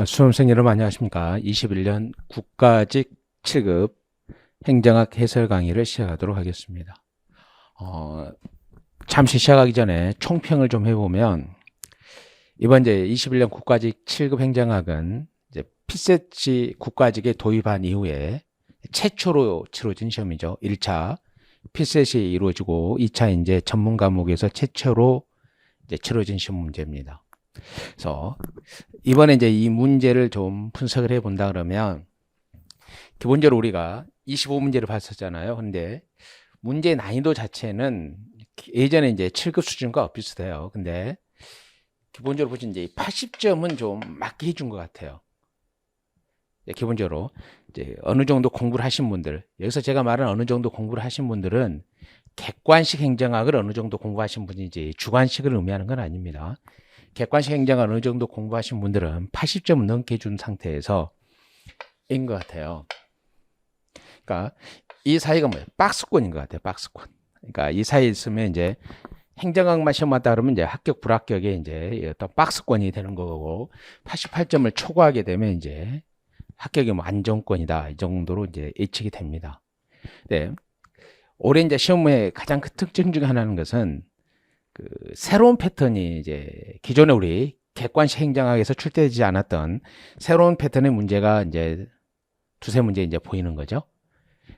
수험생 여러분 안녕하십니까. 21년 국가직 7급 행정학 해설 강의를 시작하도록 하겠습니다. 잠시 시작하기 전에 총평을 좀 해보면 이번 이제 21년 국가직 7급 행정학은 이제 피셋이 국가직에 도입한 이후에 최초로 치러진 시험이죠. 1차 피셋이 이루어지고 2차 이제 전문 과목에서 최초로 이제 치러진 시험 문제입니다. 그래서 이번에 이제 이 문제를 좀 분석을 해 본다 그러면 기본적으로 우리가 25문제를 봤었잖아요. 근데 문제 난이도 자체는 예전에 이제 7급 수준과 비슷해요. 근데 기본적으로 보시면 이제 80점은 좀 맞게 해준 것 같아요. 기본적으로 이제 어느 정도 공부를 하신 분들, 여기서 제가 말한 어느 정도 공부를 하신 분들은 객관식 행정학을 어느 정도 공부하신 분이지 주관식을 의미하는 건 아닙니다. 객관식 행정을 어느 정도 공부하신 분들은 80점을 넘게 준 상태에서 인 것 같아요. 그러니까 이 사이가 뭐예요? 박스권인 것 같아요. 박스권. 그러니까 이 사이에 있으면 이제 행정학만 시험 봤다 그러면 이제 합격 불합격에 이제 어떤 박스권이 되는 거고 88점을 초과하게 되면 이제 합격이 뭐 안정권이다 이 정도로 이제 예측이 됩니다. 네. 올해 이제 시험의 가장 큰 특징 중 하나는 것은 그 새로운 패턴이 이제 기존에 우리 객관식 행정학에서 출제되지 않았던 새로운 패턴의 문제가 이제 두세 문제 이제 보이는 거죠.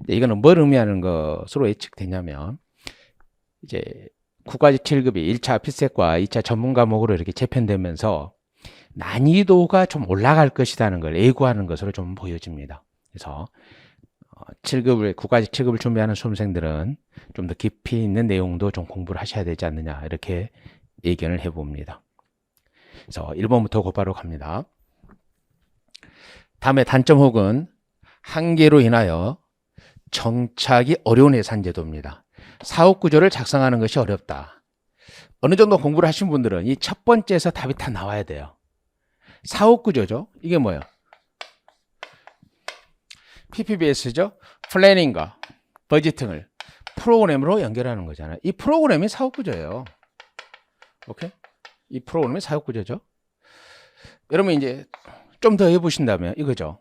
이거는 뭘 의미하는 것으로 예측되냐면 이제 국가직 7급이 1차 피셋과 2차 전문 과목으로 이렇게 재편되면서 난이도가 좀 올라갈 것이라는 걸 예고하는 것으로 좀 보여집니다. 그래서 7급을 국가직 7급을 준비하는 수험생들은 좀 더 깊이 있는 내용도 좀 공부를 하셔야 되지 않느냐 이렇게 예견을 해봅니다. 그래서 1번부터 곧바로 갑니다. 다음에 단점 혹은 한계로 인하여 정착이 어려운 예산제도입니다. 사업구조를 작성하는 것이 어렵다. 어느 정도 공부를 하신 분들은 이 첫 번째에서 답이 다 나와야 돼요. 사업구조죠. 이게 뭐예요? PPBS죠. 플래닝과 버지팅을 프로그램으로 연결하는 거잖아요. 이 프로그램이 사업구조예요. 오케이? 이 프로그램이 사업구조죠. 여러분 이제 좀 더 해보신다면 이거죠.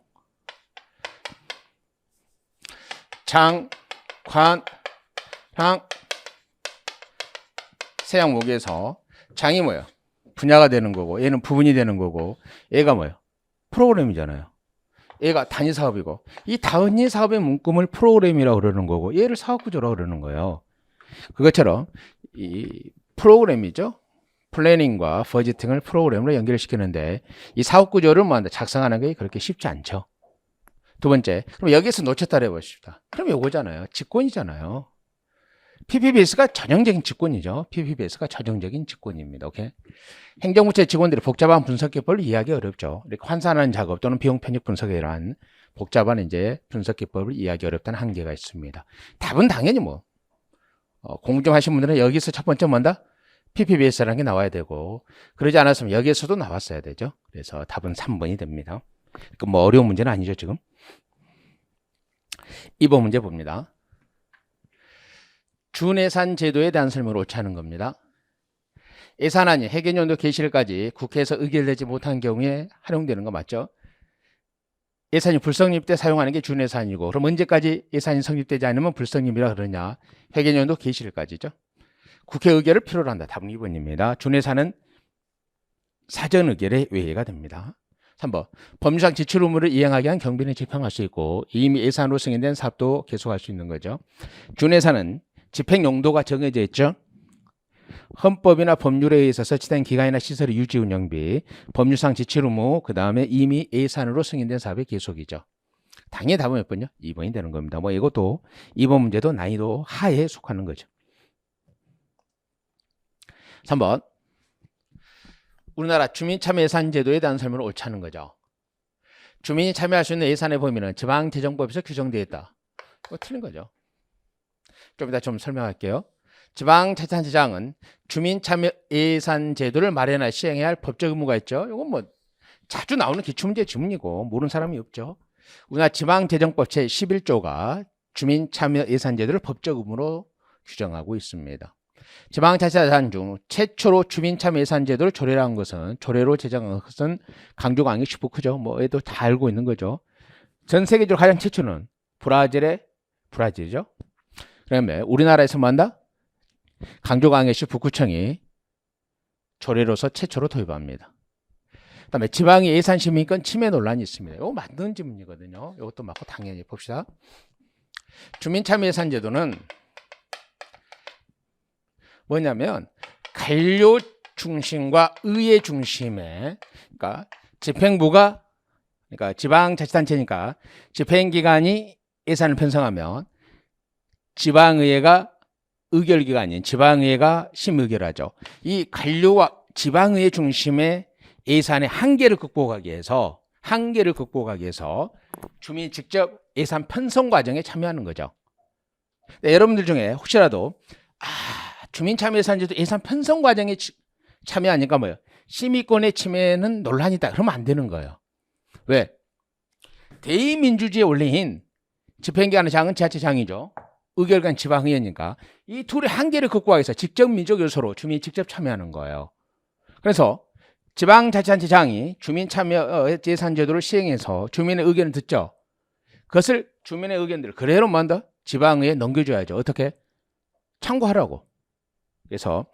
장, 관, 랑 세 항목에서 장이 뭐예요? 분야가 되는 거고 얘는 부분이 되는 거고 얘가 뭐예요? 프로그램이잖아요. 얘가 단위 사업이고 이 단위 사업의 문구를 프로그램이라고 그러는 거고 얘를 사업구조라고 그러는 거예요. 그것처럼 이 프로그램이죠. 플래닝과 버지팅을 프로그램으로 연결시키는데 이 사업구조를 뭐 작성하는 게 그렇게 쉽지 않죠. 두 번째, 그럼 여기서 놓쳤다 해보십시다. 그럼 요거잖아요. 직권이잖아요. PPBS가 전형적인 직권이죠. PPBS가 전형적인 직권입니다. 오케이? 행정부처 직원들이 복잡한 분석 기법을 이해하기 어렵죠. 이렇게 환산하는 작업 또는 비용 편익 분석이란 복잡한 이제 분석 기법을 이해하기 어렵다는 한계가 있습니다. 답은 당연히 뭐 공부 좀 하신 분들은 여기서 첫 번째 뭔다? PPBS라는 게 나와야 되고 그러지 않았으면 여기에서도 나왔어야 되죠. 그래서 답은 3번이 됩니다. 그 뭐 어려운 문제는 아니죠 지금. 2번 문제 봅니다. 준예산 제도에 대한 설명을 옳지 않은 겁니다. 예산안이 해계년도 개시일까지 국회에서 의결되지 못한 경우에 활용되는 거 맞죠? 예산이 불성립 때 사용하는 게 준예산이고 그럼 언제까지 예산이 성립되지 않으면 불성립이라 그러냐? 해계년도 개시일까지죠. 국회 의결을 필요로 한다. 답은 2번입니다. 준예산은 사전 의결에 외회가 됩니다. 3번 법률상 지출 의무를 이행하기 위한 경비는 집행할 수 있고 이미 예산으로 승인된 사업도 계속할 수 있는 거죠. 준예산은 집행 용도가 정해져 있죠. 헌법이나 법률에 의해서 설치된 기관이나 시설의 유지 운영비, 법률상 지출 의무, 그 다음에 이미 예산으로 승인된 사업의 계속이죠. 당연히 답은 몇 번요? 2번이 되는 겁니다. 뭐 이것도 2번 문제도 난이도 하에 속하는 거죠. 3번 우리나라 주민참여예산제도에 대한 설명을 옳지 않은 거죠. 주민이 참여할 수 있는 예산의 범위는 지방재정법에서 규정되어 있다. 이거 틀린 거죠. 좀 이따 좀 설명할게요. 지방자치단체장은 주민참여예산제도를 마련할 시행해야 할 법적 의무가 있죠. 이건 뭐 자주 나오는 기출문제 지문이고 모르는 사람이 없죠. 우리나라 지방재정법 제11조가 주민참여예산제도를 법적 의무로 규정하고 있습니다. 지방자치단 중 최초로 주민참여예산제도를 조례한 것은 조례로 제정한 것은 강조광역 19크죠. 뭐 얘도 다 알고 있는 거죠. 전 세계적으로 가장 최초는 브라질이죠. 그다음에 우리나라에서 뭐 한다? 강조광역시 북구청이 조례로서 최초로 도입합니다. 그다음에 지방의 예산 시민권 침해 논란이 있습니다. 이거 맞는 질문이거든요. 이것도 맞고 당연히 봅시다. 주민참여예산제도는 뭐냐면 관료 중심과 의회 중심의, 그러니까 집행부가, 그러니까 지방자치단체니까 집행기관이 예산을 편성하면 지방의회가 의결기관인 지방의회가 심의결하죠. 이 관료와 지방의회 중심의 예산의 한계를 극복하기 위해서 주민이 직접 예산 편성 과정에 참여하는 거죠. 네, 여러분들 중에 혹시라도 주민참여예산제도 예산 편성 과정에 참여하니까 뭐예요? 심의권의 침해는 논란이 있다. 그러면 안 되는 거예요. 왜? 대의민주주의의 원리인 집행기관의 장은 지자체장이죠. 의결관 지방의회니까 이 둘의 한계를 극복하기 위해서 직접 민족 요소로 주민이 직접 참여하는 거예요. 그래서 지방자치단체장이 주민참여예산제도를 시행해서 주민의 의견을 듣죠. 그것을 주민의 의견들을 그대로 뭐한다? 지방의회에 넘겨줘야죠. 어떻게? 참고하라고. 그래서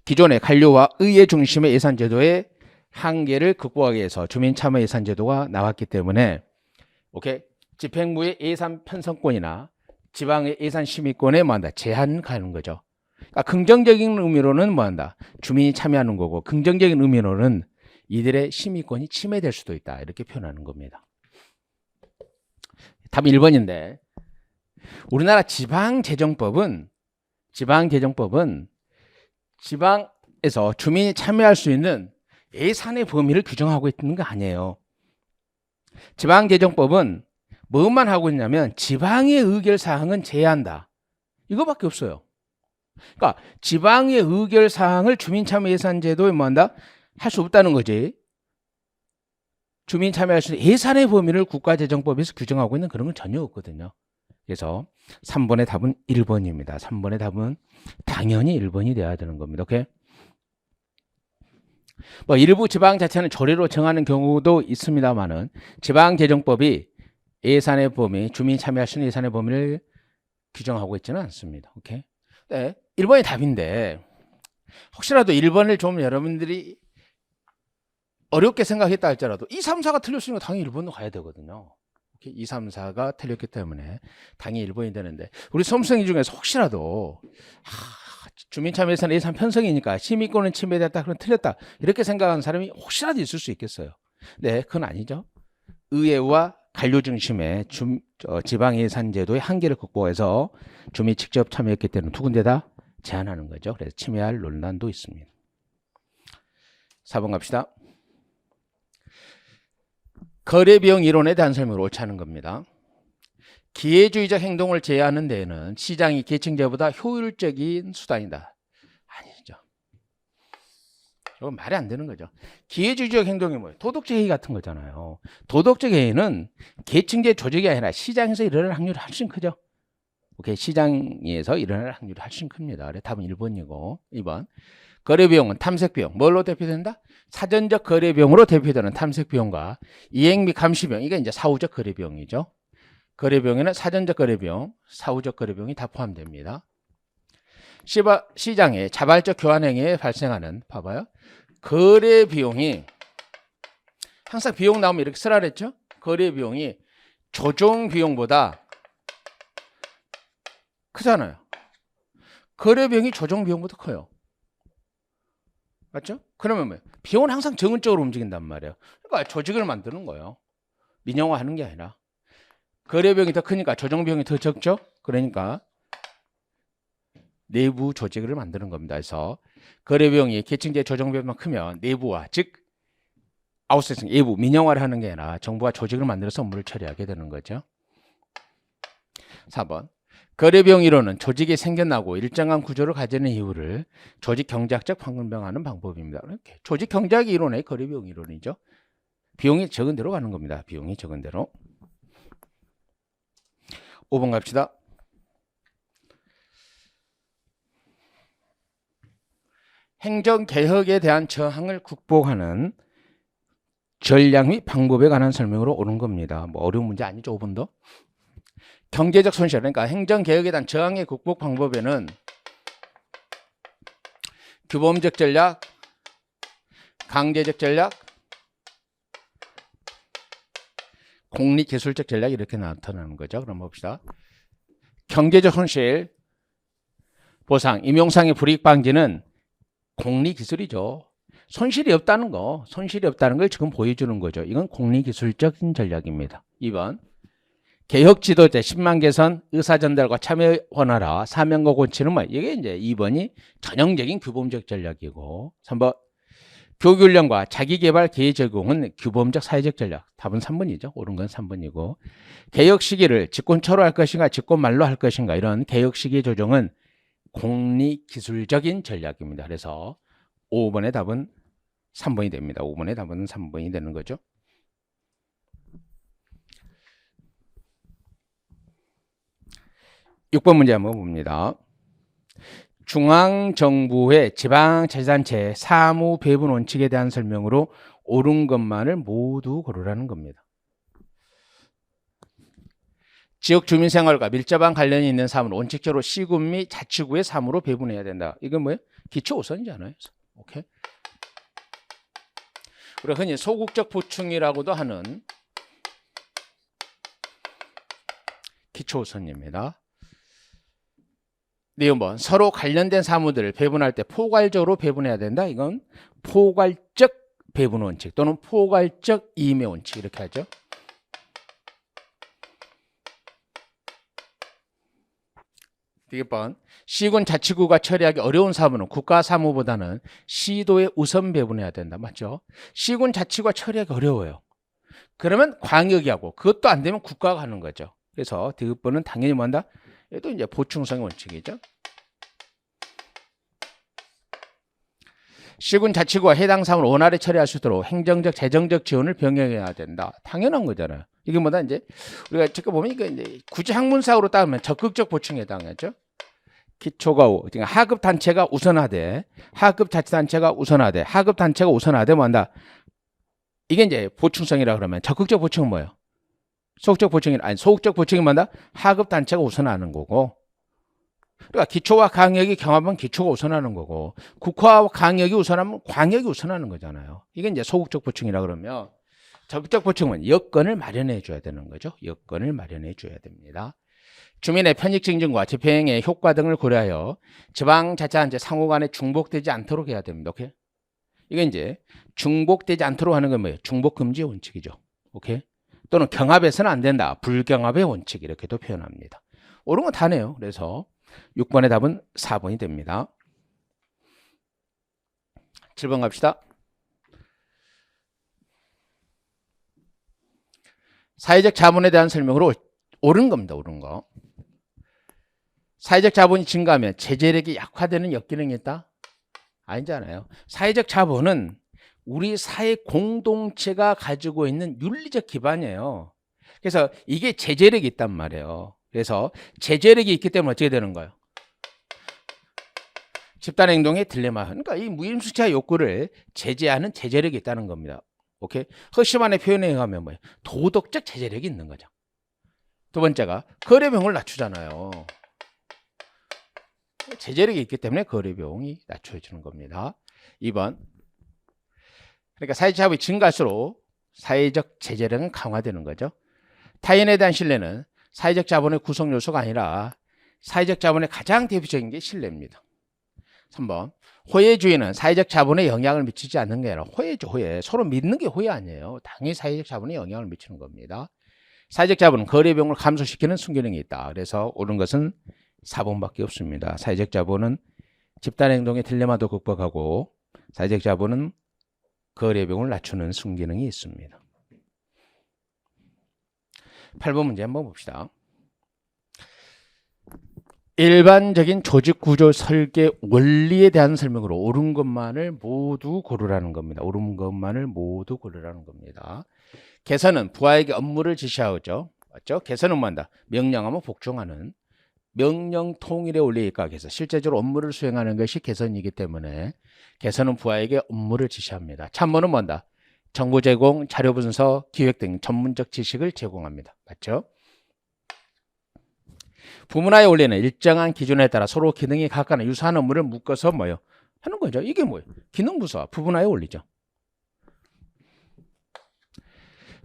기존의 관료와 의회 중심의 예산제도의 한계를 극복하기 위해서 주민참여예산제도가 나왔기 때문에 집행부의 예산 편성권이나 지방의 예산 심의권에 뭐한다? 제한 가는 거죠. 그러니까 긍정적인 의미로는 뭐한다? 주민이 참여하는 거고, 긍정적인 의미로는 이들의 심의권이 침해될 수도 있다. 이렇게 표현하는 겁니다. 답은 1번인데 우리나라 지방재정법은 지방에서 주민이 참여할 수 있는 예산의 범위를 규정하고 있는 거 아니에요. 지방재정법은 뭐만 하고 있냐면 지방의 의결사항은 제한한다. 이거밖에 없어요. 그러니까 지방의 의결사항을 주민참여예산제도에 뭐한다? 할 수 없다는 거지. 주민 참여할 수 있는 예산의 범위를 국가재정법에서 규정하고 있는 그런 건 전혀 없거든요. 그래서 3번의 답은 1번입니다. 3번의 답은 당연히 1번이 돼야 되는 겁니다. 오케이? 뭐 일부 지방자치는 조례로 정하는 경우도 있습니다만은 지방재정법이 예산의 범위, 주민이 참여할 수 있는 예산의 범위를 규정하고 있지는 않습니다. 오케이? 네, 1번이 답인데 혹시라도 1번을 좀 여러분들이 어렵게 생각했다 할지라도 2, 3, 4가 틀렸으니까 당연히 1번도 가야 되거든요. 2, 3, 4가 틀렸기 때문에 당연히 1번이 되는데 우리 수험생 중에서 혹시라도 주민참여예산 예산 편성이니까 심의권은 침해됐다 그럼 틀렸다 이렇게 생각하는 사람이 혹시라도 있을 수 있겠어요. 네, 그건 아니죠. 의회와 관료 중심의 지방예산제도의 한계를 극복해서 주민이 직접 참여했기 때문에 두 군데 다 제한하는 거죠. 그래서 침해할 논란도 있습니다. 4번 갑시다. 거래비용 이론에 대한 설명을 옳지 않은 겁니다. 기회주의적 행동을 제어하는 데에는 시장이 계층제보다 효율적인 수단이다. 아니죠. 이건 말이 안 되는 거죠. 기회주의적 행동이 뭐예요? 도덕적 해이 같은 거잖아요. 도덕적 해이는 계층제 조직이 아니라 시장에서 일어날 확률이 훨씬 크죠. 시장에서 일어날 확률이 훨씬 큽니다. 그래서 답은 1번이고 2번. 거래비용은 탐색비용. 뭘로 대표된다? 사전적 거래비용으로 대표되는 탐색비용과 이행 및 감시비용. 이게 이제 사후적 거래비용이죠. 거래비용에는 사전적 거래비용, 사후적 거래비용이 다 포함됩니다. 시장의 자발적 교환행위에 발생하는, 봐봐요. 거래비용이, 항상 비용 나오면 이렇게 쓰라 그랬죠? 거래비용이 조정비용보다 크잖아요. 거래비용이 조정비용보다 커요. 맞죠? 그러면 뭐예요? 비용은 항상 정은적으로 움직인단 말이에요. 그러니까 조직을 만드는 거예요. 민영화하는 게 아니라. 거래비용이 더 크니까 조정비용이 더 적죠? 그러니까 내부 조직을 만드는 겁니다. 그래서 거래비용이 계층제 조정비용만 크면 내부와, 즉 아웃소싱, 외부, 민영화를 하는 게 아니라 정부가 조직을 만들어서 업무를 처리하게 되는 거죠. 4번. 거래비용 이론은 조직이 생겨나고 일정한 구조를 가지는 이유를 조직 경제학적 판별하는 방법입니다. 이렇게 조직 경제학 이론의 거래비용 이론이죠. 비용이 적은 대로 가는 겁니다. 비용이 적은 대로. 5번 갑시다. 행정개혁에 대한 저항을 극복하는 전략 및 방법에 관한 설명으로 옳은 겁니다. 뭐 어려운 문제 아니죠, 5번도. 경제적 손실, 그러니까 행정개혁에 대한 저항의 극복 방법에는 규범적 전략, 강제적 전략, 공리기술적 전략 이렇게 나타나는 거죠. 그럼 봅시다. 경제적 손실, 보상, 임용상의 불이익 방지는 공리기술이죠. 손실이 없다는 걸 지금 보여주는 거죠. 이건 공리기술적인 전략입니다. 2번. 개혁 지도자 10만 개선 의사 전달과 참여 원활화 사명과 고치는 뭐 이게 이제 2번이 전형적인 규범적 전략이고 3번 교육훈련과 자기개발 기회 제공은 규범적 사회적 전략. 답은 3번이죠. 옳은 건 3번이고 개혁 시기를 집권초로 할 것인가 집권말로 할 것인가 이런 개혁 시기 조정은 공리기술적인 전략입니다. 그래서 5번의 답은 3번이 됩니다. 5번의 답은 3번이 되는 거죠. (6번) 문제 한번 봅니다. 중앙정부의 지방자치단체 사무 배분 원칙에 대한 설명으로 옳은 것만을 모두 고르라는 겁니다. 지역 주민 생활과 밀접한 관련이 있는 사무는 원칙적으로 시군 및 자치구의 사무로 배분해야 된다. 이건 뭐예요? 기초 우선이잖아요. 오케이. 우리가 흔히 소극적 보충이라고도 하는 기초 우선입니다. 네, 2번. 서로 관련된 사무들을 배분할 때 포괄적으로 배분해야 된다. 이건 포괄적 배분 원칙 또는 포괄적 이임의 원칙 이렇게 하죠. 네, 2번. 시군 자치구가 처리하기 어려운 사무는 국가 사무보다는 시도에 우선 배분해야 된다. 맞죠? 시군 자치구가 처리하기 어려워요. 그러면 광역이 하고 그것도 안 되면 국가가 하는 거죠. 그래서 디귿번은 당연히 뭐한다? 얘도 이제 보충성의 원칙이죠. 시군 자치구가 해당 사무를 원활히 처리할 수 있도록 행정적, 재정적 지원을 병행해야 된다. 당연한 거잖아요. 이게 뭐다 이제 우리가 지금 보면 이게 이제 굳이 학문사고로 따르면 적극적 보충에 해당하죠. 기초가 그러니까 하급 단체가 우선하되, 하급 자치단체가 우선하되, 하급 단체가 우선하되 뭐한다? 이게 이제 보충성이라 그러면 적극적 보충은 뭐예요? 소극적 보충이 아니 소극적 보충이 뭐다? 하급 단체가 우선하는 거고. 그러니까 기초와 강역이 경합하면 기초가 우선하는 거고 국화와 강역이 우선하면 광역이 우선하는 거잖아요. 이게 이제 소극적 보충이라 그러면 적극적 보충은 여건을 마련해 줘야 되는 거죠. 여건을 마련해 줘야 됩니다. 주민의 편익 증진과 집행의 효과 등을 고려하여 지방자치단체 상호 간에 중복되지 않도록 해야 됩니다. 오케이? 이게 이제 중복되지 않도록 하는 건 뭐예요? 중복 금지 원칙이죠. 오케이? 또는 경합해서는 안 된다. 불경합의 원칙 이렇게도 표현합니다. 옳은 건 다네요. 그래서 6번의 답은 4번이 됩니다. 7번 갑시다. 사회적 자본에 대한 설명으로 옳은 겁니다. 옳은 거. 사회적 자본이 증가하면 제재력이 약화되는 역기능이 있다? 아니잖아요. 사회적 자본은 우리 사회 공동체가 가지고 있는 윤리적 기반이에요. 그래서 이게 제재력이 있단 말이에요. 그래서 제재력이 있기 때문에 어떻게 되는 거예요? 집단행동의 딜레마. 그러니까 이 무임승차 욕구를 제재하는 제재력이 있다는 겁니다. 오케이? 허시만의 표현에 의하면 뭐예요? 도덕적 제재력이 있는 거죠. 두 번째가 거래비용을 낮추잖아요. 제재력이 있기 때문에 거래비용이 낮춰지는 겁니다. 2번. 그러니까 사회적 자본이 증가할수록 사회적 제재력은 강화되는 거죠. 타인에 대한 신뢰는 사회적 자본의 구성 요소가 아니라 사회적 자본의 가장 대표적인 게 신뢰입니다. 3번. 호혜주의는 사회적 자본에 영향을 미치지 않는 게 아니라 호혜죠. 호혜. 서로 믿는 게 호혜 아니에요. 당연히 사회적 자본에 영향을 미치는 겁니다. 사회적 자본은 거래비용을 감소시키는 순기능이 있다. 그래서 옳은 것은 4번밖에 없습니다. 사회적 자본은 집단행동의 딜레마도 극복하고 사회적 자본은 거래비용을 낮추는 순기능이 있습니다. 8번 문제 한번 봅시다. 일반적인 조직구조 설계 원리에 대한 설명으로 옳은 것만을 모두 고르라는 겁니다. 옳은 것만을 모두 고르라는 겁니다. 개선은 부하에게 업무를 지시하죠. 맞죠? 개선은 뭐한다? 명령하면 복종하는. 명령 통일의 원리에 입각해서 실제적으로 업무를 수행하는 것이 개선이기 때문에 개선은 부하에게 업무를 지시합니다. 참모는 뭔다? 정보 제공, 자료 분석, 기획 등 전문적 지식을 제공합니다. 맞죠? 부문화의 원리는 일정한 기준에 따라 서로 기능이 각각 유사한 업무를 묶어서 뭐요? 하는 거죠. 이게 뭐예요? 기능 부서와 부문화의 원리죠.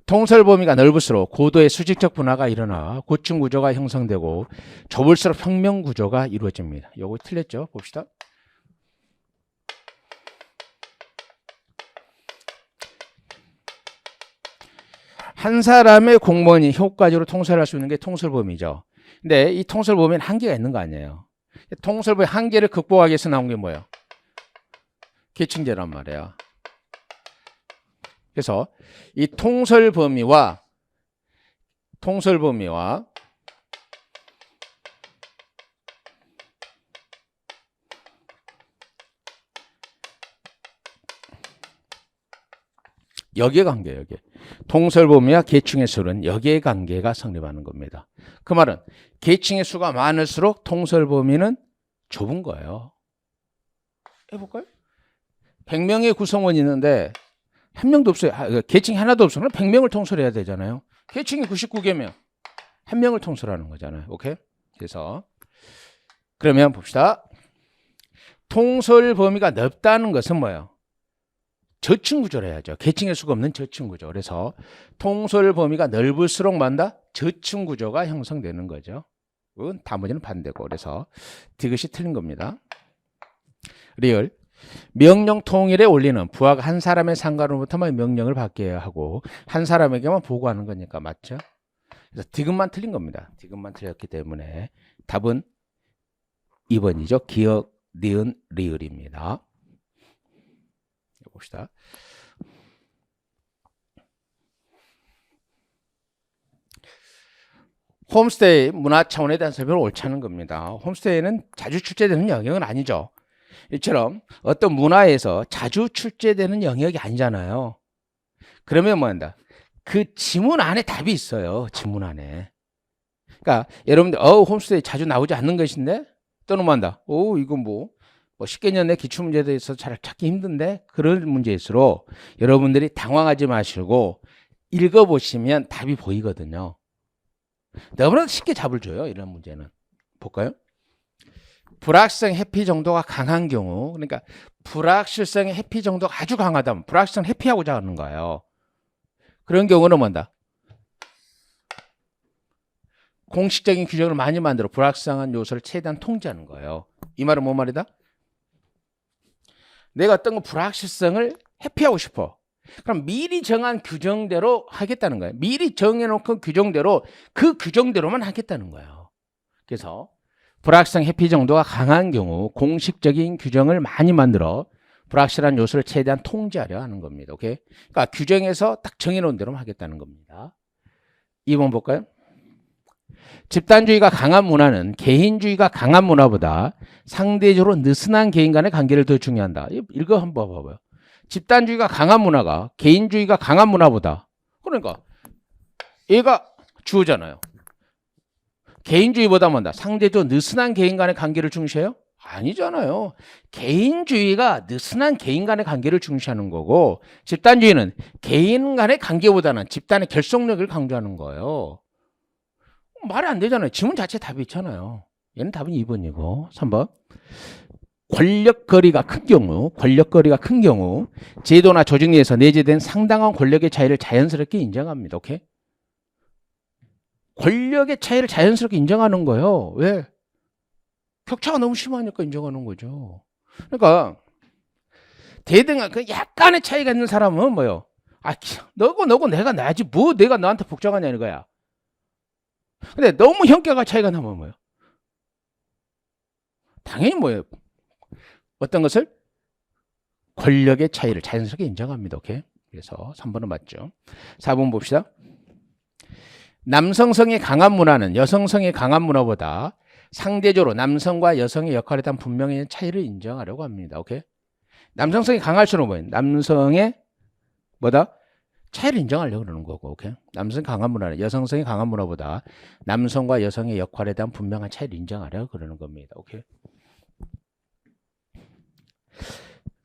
통솔 범위가 넓을수록 고도의 수직적 분화가 일어나 고층 구조가 형성되고 좁을수록 평면 구조가 이루어집니다. 요거 틀렸죠? 봅시다. 한 사람의 공무원이 효과적으로 통솔할 수 있는 게 통솔 범위죠. 근데 이 통솔 범위는 한계가 있는 거 아니에요. 통솔 범위 한계를 극복하기 위해서 나온 게 뭐예요? 계층제란 말이에요. 그래서 이 통솔 범위와 역의 관계예요. 여기. 통솔 범위와 계층의 수는 역의 관계가 성립하는 겁니다. 그 말은 계층의 수가 많을수록 통솔 범위는 좁은 거예요. 해볼까요? 100명의 구성원이 있는데 한 명도 없어요. 계층이 하나도 없으면 100명을 통솔해야 되잖아요. 계층이 99개면 한 명을 통솔하는 거잖아요. 오케이? 그래서 그러면 봅시다. 통솔 범위가 넓다는 것은 뭐예요? 저층 구조를 해야죠. 계층의 수가 없는 저층 구조. 그래서 통솔 범위가 넓을수록 만다 저층 구조가 형성되는 거죠. 그건 나머지는 반대고. 그래서 이것이 틀린 겁니다. 리얼. 명령 통일의 원리는 부하가 한 사람의 상관으로부터만 명령을 받게 하고 한 사람에게만 보고하는 거니까 맞죠? 그래서 디귿만 틀린 겁니다. 디귿만 틀렸기 때문에 답은 2번이죠. 기억, 니은, 리을입니다. 봅시다. 홈스테이 문화 차원에 대한 설명을 옳지 않은 겁니다. 홈스테이는 자주 출제되는 영역은 아니죠. 이처럼 어떤 문화에서 자주 출제되는 영역이 아니잖아요. 그러면 뭐 한다? 그 지문 안에 답이 있어요. 지문 안에. 그러니까 여러분들 홈스테이 자주 나오지 않는 것인데 또는 뭐 한다? 이거 뭐 10개년 내 기출문제에 대해서 잘 찾기 힘든데 그런 문제일수록 여러분들이 당황하지 마시고 읽어보시면 답이 보이거든요. 너무나 쉽게 답을 줘요. 이런 문제는. 볼까요? 불확실성 회피 정도가 강한 경우, 그러니까 불확실성의 회피 정도가 아주 강하다면 불확실성 회피하고자 하는 거예요. 그런 경우는 뭔다? 공식적인 규정을 많이 만들어 불확실성한 요소를 최대한 통제하는 거예요. 이 말은 뭔 말이다? 내가 어떤 거 불확실성을 회피하고 싶어. 그럼 미리 정한 규정대로 하겠다는 거예요. 미리 정해놓은 규정대로 그 규정대로만 하겠다는 거예요. 그래서 불확실성 회피 정도가 강한 경우 공식적인 규정을 많이 만들어 불확실한 요소를 최대한 통제하려 하는 겁니다. 오케이? 그러니까 규정에서 딱 정해놓은 대로만 하겠다는 겁니다. 2번 볼까요? 집단주의가 강한 문화는 개인주의가 강한 문화보다 상대적으로 느슨한 개인 간의 관계를 더 중요한다. 이거 한번 봐봐요. 집단주의가 강한 문화가 개인주의가 강한 문화보다, 그러니까 얘가 주어잖아요. 개인주의보다 뭔다? 상대적으로 느슨한 개인 간의 관계를 중시해요? 아니잖아요. 개인주의가 느슨한 개인 간의 관계를 중시하는 거고 집단주의는 개인 간의 관계보다는 집단의 결속력을 강조하는 거예요. 말이 안 되잖아요. 지문 자체 답이 있잖아요. 얘는 답은 2번이고 3번. 권력거리가 큰 경우 제도나 조직 내에서 내재된 상당한 권력의 차이를 자연스럽게 인정합니다. 오케이? 권력의 차이를 자연스럽게 인정하는 거예요. 왜? 격차가 너무 심하니까 인정하는 거죠. 그러니까 대등한 그 약간의 차이가 있는 사람은 뭐요? 너고 내가 나지 뭐 내가 너한테 복종하냐 이거야. 근데 너무 형격과 차이가 나면 뭐예요? 당연히 뭐예요? 어떤 것을? 권력의 차이를 자연스럽게 인정합니다. 오케이? 그래서 3번은 맞죠. 4번 봅시다. 남성성이 강한 문화는 여성성이 강한 문화보다 상대적으로 남성과 여성의 역할에 대한 분명히 차이를 인정하려고 합니다. 오케이? 남성성이 강할수록 뭐예요? 남성의 뭐다? 차이를 인정하려고 그러는 거고, 오케이? 남성 강한 문화는 여성성이 강한 문화보다 남성과 여성의 역할에 대한 분명한 차이를 인정하려고 그러는 겁니다. 오케이?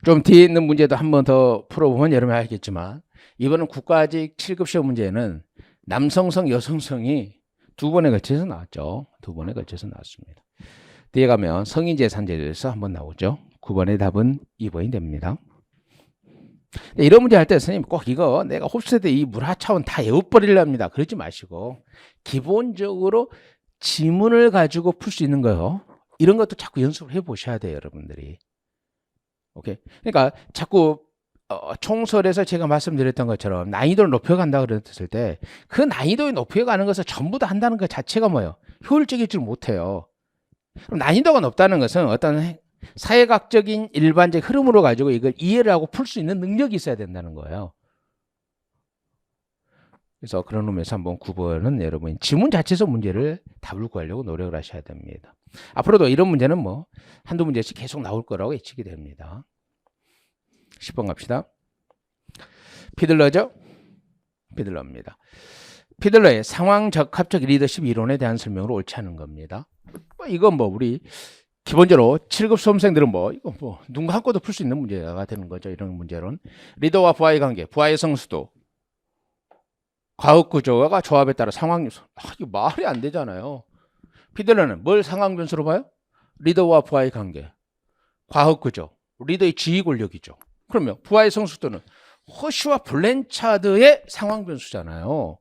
좀 뒤에 있는 문제도 한 번 더 풀어보면 여러분이 알겠지만 이번은 국가직 7급 시험 문제는 남성성, 여성성이 두 번에 걸쳐서 나왔죠. 두 번에 걸쳐서 나왔습니다. 뒤에 가면 성인재산제에 대해서 한번 나오죠. 9번의 답은 2번이 됩니다. 이런 문제 할 때 선생님 꼭 이거 내가 홉스테드 이 문화 차원 다 외워버리려 합니다. 그러지 마시고 기본적으로 지문을 가지고 풀 수 있는 거요. 이런 것도 자꾸 연습을 해보셔야 돼요, 여러분들이. 오케이. 그러니까 자꾸 총설에서 제가 말씀드렸던 것처럼 난이도를 높여간다 그랬을 때 그 난이도를 높여가는 것을 전부 다 한다는 것 자체가 뭐예요? 효율적이지 못해요. 그럼 난이도가 높다는 것은 어떤 사회학적인 일반적 흐름으로 가지고 이걸 이해를 하고 풀 수 있는 능력이 있어야 된다는 거예요. 그래서 그런 의미에서 한번 9번은 여러분 지문 자체에서 문제를 답을 구하려고 노력을 하셔야 됩니다. 앞으로도 이런 문제는 뭐 한두 문제씩 계속 나올 거라고 예측이 됩니다. 10번 갑시다. 피들러죠? 피들러입니다. 피들러의 상황 적합적 리더십 이론에 대한 설명으로 옳지 않은 겁니다. 이건 뭐 우리 기본적으로 7급 수험생들은 뭐 이거 뭐 눈 감고도 풀 수 있는 문제가 되는 거죠. 이런 문제론. 리더와 부하의 관계, 부하의 성수도, 과학 구조가 조합에 따라 상황 요소. 이거 말이 안 되잖아요. 피들러는 뭘 상황 변수로 봐요? 리더와 부하의 관계, 과학 구조, 리더의 지휘 권력이죠. 그러면 부하의 성수도는 허쉬와 블랜차드의 상황 변수잖아요.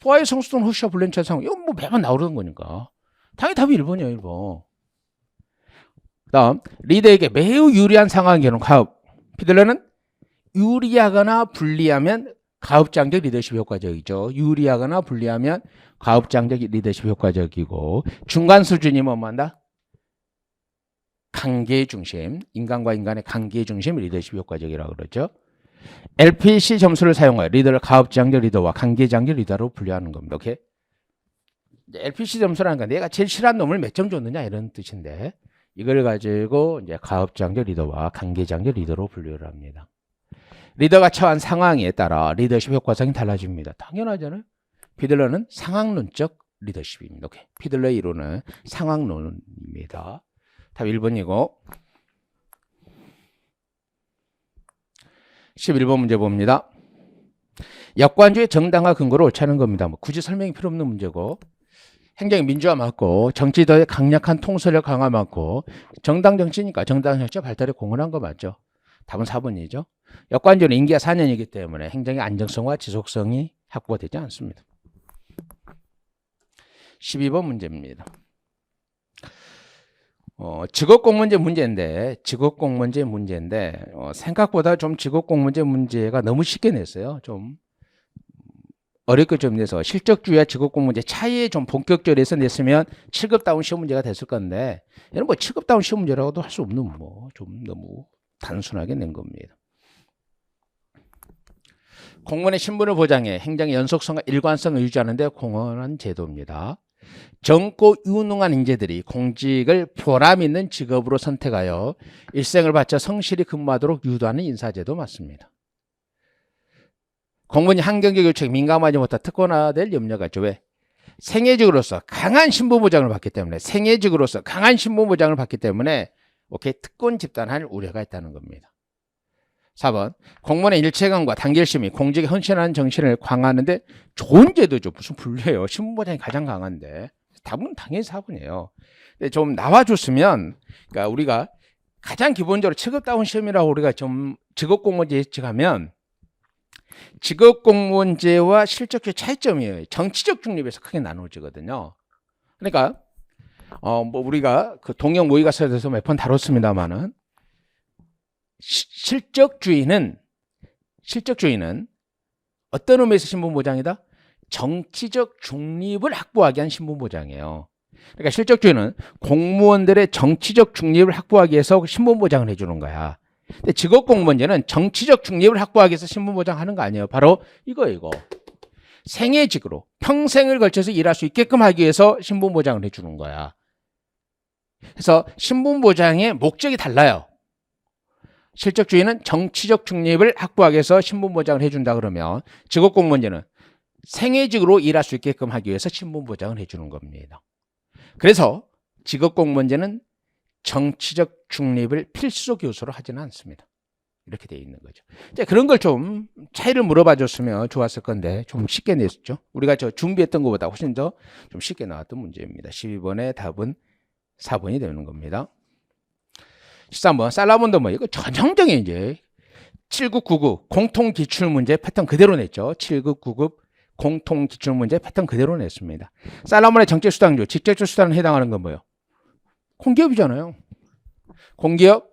부하의 성수도는 허쉬와 블랜차드 상황. 이건 뭐 매번 나오는 거니까. 당연히 답이 1번이에요, 1번. 다음, 리더에게 매우 유리한 상황의 경우 가업. 피들러는 유리하거나 불리하면 가업장적 리더십 효과적이죠. 유리하거나 불리하면 가업장적 리더십 효과적이고, 중간 수준이 뭐한다? 관계 중심, 인간과 인간의 관계 중심 리더십 효과적이라고 그러죠. LPC 점수를 사용하여 리더를 가업장적 리더와 관계장적 리더로 분류하는 겁니다. 오케이? LPC 점수라는 건 내가 제일 싫어하는 놈을 몇 점 줬느냐 이런 뜻인데 이걸 가지고 이제 가업장적 리더와 관계장적 리더로 분류를 합니다. 리더가 처한 상황에 따라 리더십 효과성이 달라집니다. 당연하잖아요. 피들러는 상황론적 리더십입니다. 오케이. 피들러의 이론은 상황론입니다. 답 1번이고 11번 문제 봅니다. 역관주의 정당화 근거로 옳지 않은 겁니다. 뭐 굳이 설명이 필요 없는 문제고 행정의 민주화 맞고 정치도의 강력한 통솔력 강화 맞고 정당 정치니까 정당 정치 발달에 공헌한 거 맞죠? 답은 4번이죠. 역관주는 임기가 4년이기 때문에 행정의 안정성과 지속성이 확보가 되지 않습니다. 12번 문제입니다. 직업공무원제 문제인데 생각보다 좀 직업공무원제 문제가 너무 쉽게 냈어요. 좀 어렵게 좀 내서 실적주의와 직업공무원제 차이에 좀 본격적으로 해서 냈으면 7급다운 시험 문제가 됐을 건데 얘는 뭐 7급다운 시험 문제라고도 할 수 없는 뭐 좀 너무 단순하게 낸 겁니다. 공무원의 신분을 보장해 행정의 연속성과 일관성을 유지하는 데 공헌한 제도입니다. 젊고 유능한 인재들이 공직을 보람 있는 직업으로 선택하여 일생을 바쳐 성실히 근무하도록 유도하는 인사제도 맞습니다. 공무원이 한경제 교육청에 민감하지 못한 특권화될 염려가 있죠. 왜? 생애직으로서 강한 신분보장을 받기 때문에 오케이 특권 집단할 우려가 있다는 겁니다. 4번 공무원의 일체감과 단결심이 공직에 헌신하는 정신을 강화하는 데 좋은 제도죠. 무슨 불리해요. 신분보장이 가장 강한데 답은 당연히 4번이에요. 근데 좀 나와줬으면 그러니까 우리가 가장 기본적으로 직업다운 시험이라고 우리가 좀 직업공무원제 예측하면 직업공무원제와 실적주의 차이점이에요. 정치적 중립에서 크게 나누어지거든요. 그러니까 뭐 우리가 그 동영 모의고사에서 몇 번 다뤘습니다만은 실적주의는 어떤 의미에서 신분보장이다? 정치적 중립을 확보하기 위한 신분보장이에요. 그러니까 실적주의는 공무원들의 정치적 중립을 확보하기 위해서 신분보장을 해주는 거야. 근데 직업공무원제는 정치적 중립을 확보하기 위해서 신분보장하는 거 아니에요. 바로 이거 생애직으로 평생을 걸쳐서 일할 수 있게끔 하기 위해서 신분보장을 해주는 거야. 그래서 신분보장의 목적이 달라요. 실적주의는 정치적 중립을 확보하기 위해서 신분보장을 해준다 그러면 직업공무원제는 생애직으로 일할 수 있게끔 하기 위해서 신분보장을 해주는 겁니다. 그래서 직업공무원제는 정치적 중립을 필수적 요소로 하지는 않습니다. 이렇게 되어 있는 거죠. 이제 그런 걸 좀 차이를 물어봐 줬으면 좋았을 건데 좀 쉽게 냈죠. 우리가 저 준비했던 것보다 훨씬 더 좀 쉽게 나왔던 문제입니다. 12번의 답은 4번이 되는 겁니다. 13번 살라몬더 뭐 이거 전형적인 이제 7급 9급 공통 기출 문제 패턴 그대로 냈죠. 7급 9급 공통 기출 문제 패턴 그대로 냈습니다. 살라몬의 정책 수당조 직접적 수단에 해당하는 건 뭐예요? 공기업이잖아요. 공기업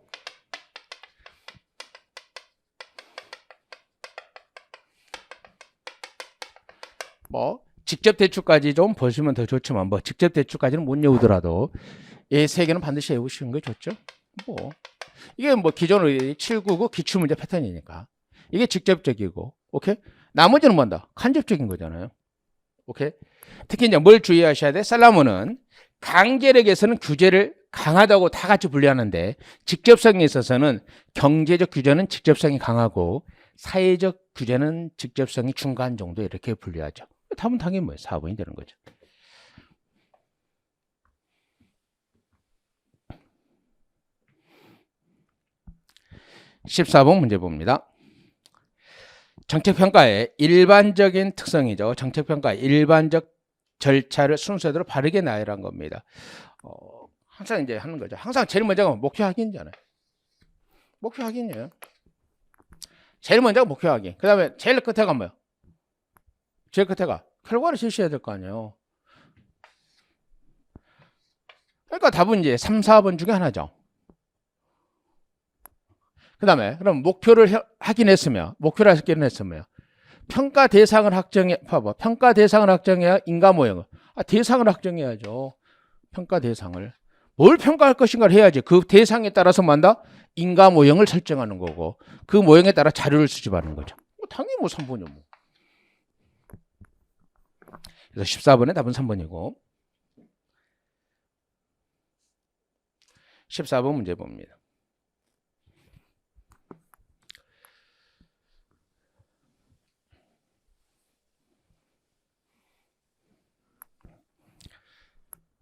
뭐 직접 대출까지 좀 보시면 더 좋지만 뭐 직접 대출까지는 못 외우더라도 이 세 개는 반드시 외우시는 게 좋죠. 뭐 이게 뭐 기존의 799 기출문제 패턴이니까 이게 직접적이고 오케이 나머지는 뭔다 간접적인 거잖아요. 오케이 특히 이제 뭘 주의하셔야 돼? 살라몬은 강제력에서는 규제를 강하다고 다 같이 분류하는데 직접성에 있어서는 경제적 규제는 직접성이 강하고 사회적 규제는 직접성이 중간 정도 이렇게 분류하죠. 답은 당연히 뭐예요? 4번이 되는 거죠. 14번 문제 봅니다. 정책평가의 일반적인 특성이죠. 정책평가의 일반적 절차를 순서대로 바르게 나열한 겁니다. 항상 이제 하는 거죠. 항상 제일 먼저가 목표 확인이잖아요. 목표 확인이에요. 제일 먼저가 목표 확인. 그 다음에 제일 끝에가 뭐예요? 제일 끝에가 결과를 제시해야 될 거 아니에요. 그러니까 답은 이제 3, 4번 중에 하나죠. 그 다음에 그럼 목표를 확인했으면 평가 대상을 확정해 봐봐. 평가 대상을 확정해야 인가 모형을 대상을 확정해야죠. 평가 대상을 뭘 평가할 것인가를 해야지. 그 대상에 따라서 만다 인가 모형을 설정하는 거고 그 모형에 따라 자료를 수집하는 거죠. 당연히 뭐 3번이요. 뭐. 그래서 14번의 답은 3번이고 14번 문제 봅니다.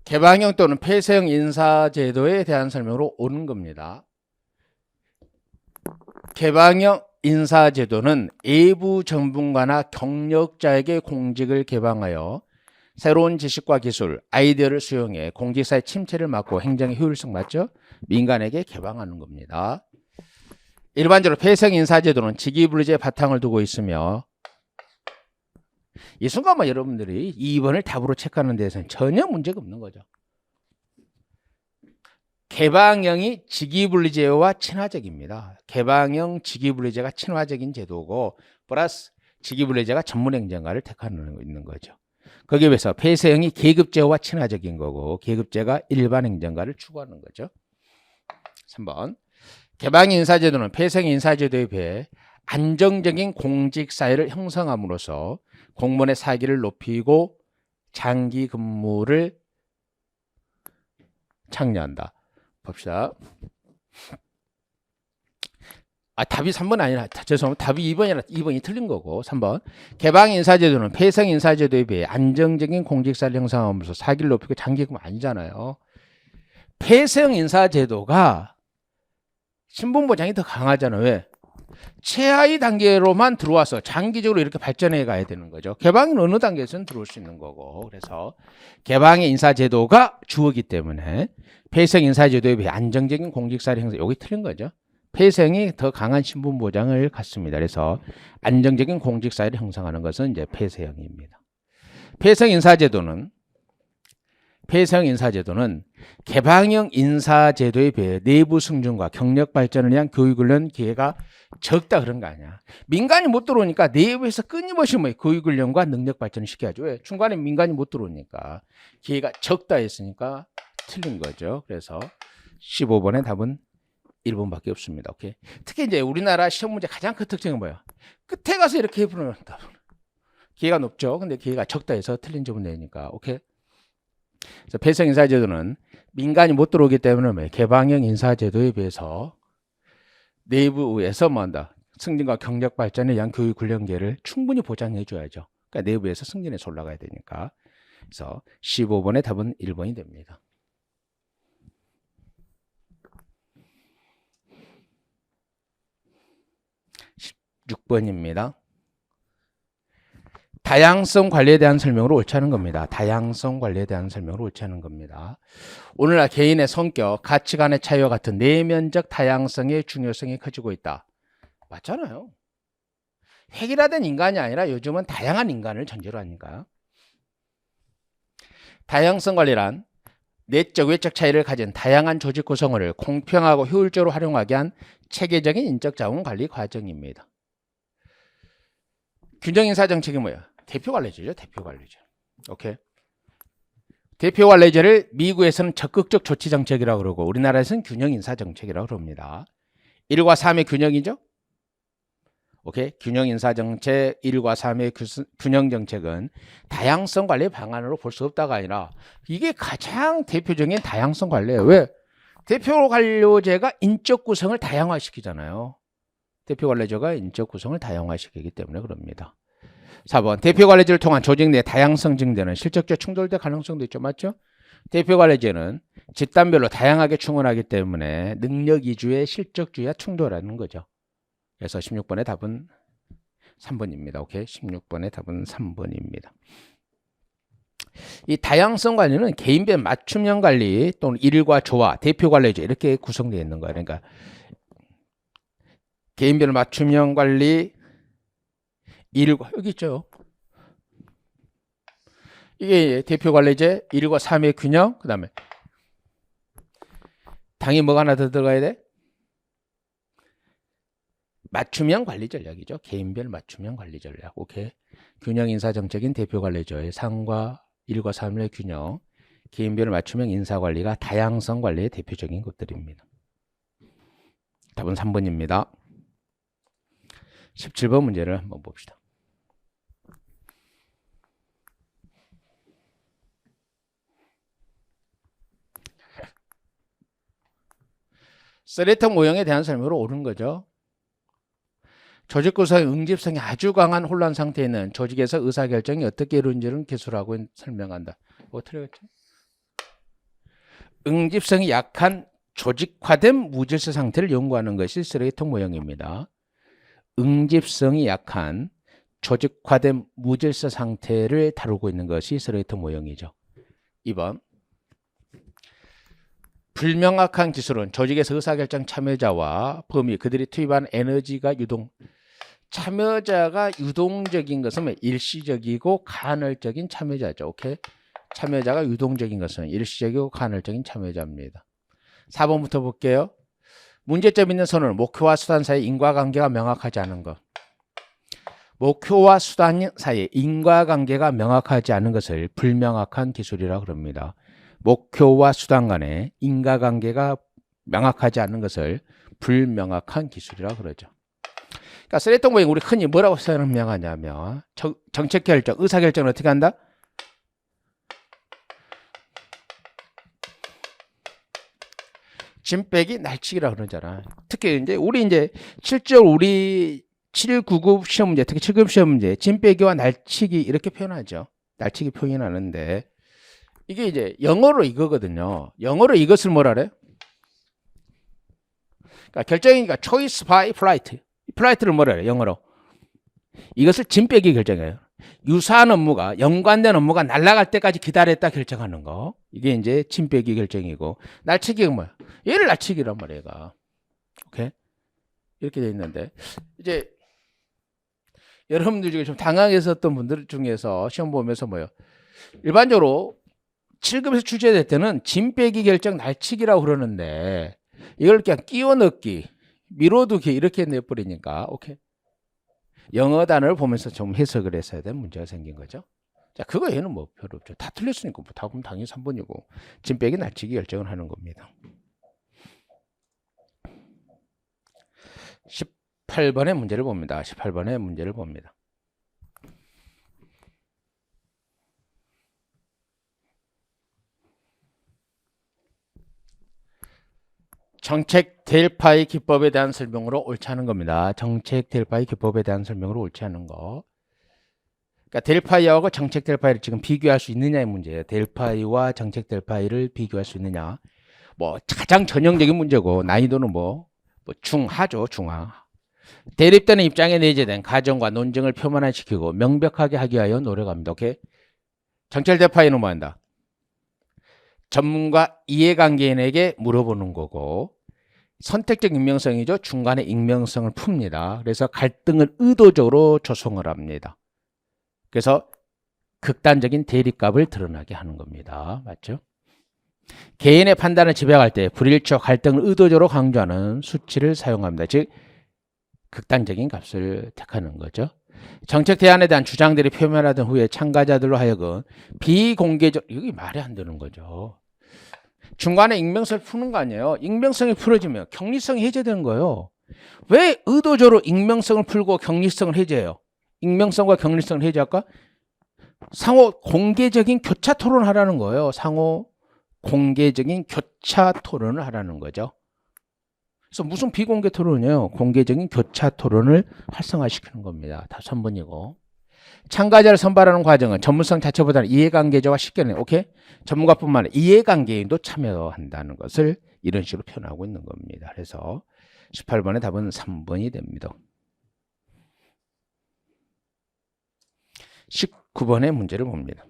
개방형 또는 폐쇄형 인사제도에 대한 설명으로 오는 겁니다. 개방형 인사제도는 외부 전문가나 경력자에게 공직을 개방하여 새로운 지식과 기술, 아이디어를 수용해 공직사의 침체를 막고 행정의 효율성 맞죠? 민간에게 개방하는 겁니다. 일반적으로 폐쇄형 인사제도는 직위분리제의 바탕을 두고 있으며 이 순간만 여러분들이 2번을 답으로 체크하는 데에서는 전혀 문제가 없는 거죠. 개방형이 직위분리제와 친화적입니다. 개방형 직위분리제가 친화적인 제도고 플러스 직위분리제가 전문행정가를 택하는 있는 거죠. 거기에 비해서 폐쇄형이 계급제와 친화적인 거고 계급제가 일반 행정가를 추구하는 거죠. 3번 개방형 인사제도는 폐쇄형 인사제도에 비해 안정적인 공직사회를 형성함으로써 공무원의 사기를 높이고 장기 근무를 창려한다. 봅시다. 답이 3번 아니라 죄송합니다. 답이 2번이라 2번이 틀린 거고 3번 개방 인사제도는 폐쇄형 인사제도에 비해 안정적인 공직사를 형성함으로써 사기를 높이고 장기 근무 아니잖아요. 폐쇄형 인사제도가 신분보장이 더 강하잖아요. 왜? 최하위 단계로만 들어와서 장기적으로 이렇게 발전해 가야 되는 거죠. 개방은 어느 단계에서는 들어올 수 있는 거고 그래서 개방의 인사제도가 주어기 때문에 폐쇄형 인사제도에 비해 안정적인 공직사를 형성 여기 틀린 거죠. 폐쇄형이 더 강한 신분보장을 갖습니다. 그래서 안정적인 공직사회를 형성하는 것은 이제 폐쇄형입니다. 폐쇄형 인사제도는 개방형 인사제도에 비해 내부 승진과 경력 발전을 위한 교육훈련 기회가 적다 그런 거 아니야. 민간이 못 들어오니까 내부에서 끊임없이 뭐 교육훈련과 능력 발전을 시켜야죠. 왜? 중간에 민간이 못 들어오니까 기회가 적다 했으니까 틀린 거죠. 그래서 15번의 답은 1번밖에 없습니다. 오케이. 특히 이제 우리나라 시험 문제 가장 큰 특징은 뭐야? 끝에 가서 이렇게 해보는다. 기회가 높죠. 근데 기회가 적다 해서 틀린 점은 내니까. 오케이. 그래서 폐쇄형 인사제도는 민간이 못 들어오기 때문에 개방형 인사제도에 비해서 내부에서 뭐 한다. 승진과 경력 발전에 의한 교육 훈련 기회를 충분히 보장해 줘야죠. 그러니까 내부에서 승진해서 올라가야 되니까. 그래서 15번의 답은 1번이 됩니다. 16번입니다. 다양성 관리에 대한 설명으로 옳지 않은 겁니다. 다양성 관리에 대한 설명으로 옳지 않은 겁니다. 오늘날 개인의 성격, 가치관의 차이와 같은 내면적 다양성의 중요성이 커지고 있다. 맞잖아요. 획일화된 인간이 아니라 요즘은 다양한 인간을 전제로 하니까. 다양성 관리란 내적, 외적 차이를 가진 다양한 조직 구성을 공평하고 효율적으로 활용하게 한 체계적인 인적 자원 관리 과정입니다. 균형 인사 정책이 뭐야? 대표 관리제죠. 대표 관리제. 오케이. 대표 관리제를 미국에서는 적극적 조치 정책이라고 그러고 우리나라에서는 균형 인사 정책이라고 그럽니다. 1과 3의 균형이죠. 오케이. 균형 인사 정책 1과 3의 균형 정책은 다양성 관리 방안으로 볼 수 없다가 아니라 이게 가장 대표적인 다양성 관리예요. 왜? 대표 관료제가 인적 구성을 다양화시키잖아요. 대표 관리제가 인적 구성을 다양화시키기 때문에 그럽니다. 4번 대표 관리제를 통한 조직 내 다양성 증대는 실적적 충돌될 가능성도 있죠. 맞죠? 대표 관리제는 집단별로 다양하게 충원하기 때문에 능력 이주의 실적주의와 충돌하는 거죠. 그래서 16번의 답은 3번입니다. 오케이. 16번의 답은 3번입니다. 이 다양성 관리는 개인별 맞춤형 관리 또는 일과 조화, 대표 관리제 이렇게 구성되어 있는 거예요. 그러니까 개인별 맞춤형 관리, 일과 여기 있죠. 이게 대표 관리제 1과 3의 균형, 그 다음에 당연히 뭐가 하나 더 들어가야 돼? 맞춤형 관리 전략이죠. 개인별 맞춤형 관리 전략. 오케이. 균형 인사 정책인 대표 관리제의 3과 1과 3의 균형, 개인별 맞춤형 인사 관리가 다양성 관리의 대표적인 것들입니다. 답은 3번입니다. 17번 문제를 한번 봅시다. 쓰레통 모형에 대한 설명으로 옳은 거죠. 조직 구성의 응집성이 아주 강한 혼란 상태에 있는 조직에서 의사결정이 어떻게 이루어지는지를 기술하고 설명한다. 뭐 틀렸죠? 응집성이 약한 조직화된 무질서 상태를 연구하는 것이 쓰레기통 모형입니다. 응집성이 약한 조직화된 무질서 상태를 다루고 있는 것이 쓰레기통 모형이죠. 2번 불명확한 기술은 조직에서 의사결정 참여자와 범위, 그들이 투입한 에너지가 참여자가 유동적인 것은 일시적이고 간헐적인 참여자죠. 오케이? 참여자가 유동적인 것은 일시적이고 간헐적인 참여자입니다. 4번부터 볼게요. 문제점 있는 선언은 목표와 수단 사이 인과관계가 명확하지 않은 것. 목표와 수단 사이 인과관계가 명확하지 않은 것을 불명확한 기술이라고 합니다. 목표와 수단 간의 인과관계가 명확하지 않은 것을 불명확한 기술이라고 그러죠. 그러니까 쓰레통 모형 우리 흔히 뭐라고 설명하냐면 정책결정, 의사결정을 어떻게 한다? 짐 빼기 날치기라고 그러잖아. 특히 이제 실제로 우리 799 시험 문제, 특히 7급 시험 문제, 짐 빼기와 날치기 이렇게 표현하죠. 날치기 표현하는데 이게 이제 영어로 이거거든요. 영어로 이것을 뭐라 그래? 그러니까 결정이니까 choice by flight. 플라이트를 뭐라 그래? 영어로. 이것을 짐 빼기 결정해요. 유사한 업무가, 연관된 업무가 날아갈 때까지 기다렸다 결정하는 거. 이게 이제 짐 빼기 결정이고, 날치기가 뭐야? 얘를 날치기란 말이야, 얘가. 오케이? 이렇게 돼 있는데, 이제, 여러분들 중에 좀 당황했었던 분들 중에서 시험 보면서 뭐요? 일반적으로 7급에서 출제될 때는 짐 빼기 결정 날치기라고 그러는데, 이걸 그냥 끼워 넣기, 미뤄두기 이렇게 내버리니까, 오케이? 영어 단어를 보면서 좀 해석을 했어야 되는 문제가 생긴 거죠. 자, 그거 얘는 뭐 별로 없죠. 다 틀렸으니까 뭐 답은 당연히 3번이고 짐 빼기 날치기 결정을 하는 겁니다. 18번의 문제를 봅니다. 18번의 문제를 봅니다. 정책 델파이 기법에 대한 설명으로 옳지 않은 겁니다. 정책 델파이 기법에 대한 설명으로 옳지 않은 거. 그러니까 델파이하고 정책 델파이를 지금 비교할 수 있느냐의 문제예요. 델파이와 정책 델파이를 비교할 수 있느냐. 뭐 가장 전형적인 문제고 난이도는 뭐 중하죠. 중하. 대립되는 입장에 내재된 가정과 논증을 표면화시키고 명백하게 하기 위하여 노력합니다. 오케이? 정책 델파이는 뭐 한다? 전문가 이해관계인에게 물어보는 거고 선택적 익명성이죠. 중간에 익명성을 풉니다. 그래서 갈등을 의도적으로 조성을 합니다. 그래서 극단적인 대립값을 드러나게 하는 겁니다. 맞죠? 개인의 판단을 지배할 때 불일치와 갈등을 의도적으로 강조하는 수치를 사용합니다. 즉 극단적인 값을 택하는 거죠. 정책 대안에 대한 주장들이 표면화된 후에 참가자들로 하여금 비공개적, 이게 말이 안 되는 거죠. 중간에 익명성을 푸는 거 아니에요. 익명성이 풀어지면 격리성이 해제되는 거예요. 왜 의도적으로 익명성을 풀고 격리성을 해제해요? 익명성과 격리성을 해제할까? 상호 공개적인 교차 토론을 하라는 거예요. 상호 공개적인 교차 토론을 하라는 거죠. 그래서 무슨 비공개 토론이에요? 공개적인 교차 토론을 활성화시키는 겁니다. 다 3번이고. 참가자를 선발하는 과정은 전문성 자체보다는 이해관계자와 쉽게 오케이? 전문가뿐만 아니라 이해관계인도 참여한다는 것을 이런 식으로 표현하고 있는 겁니다. 그래서 18번의 답은 3번이 됩니다. 19번의 문제를 봅니다.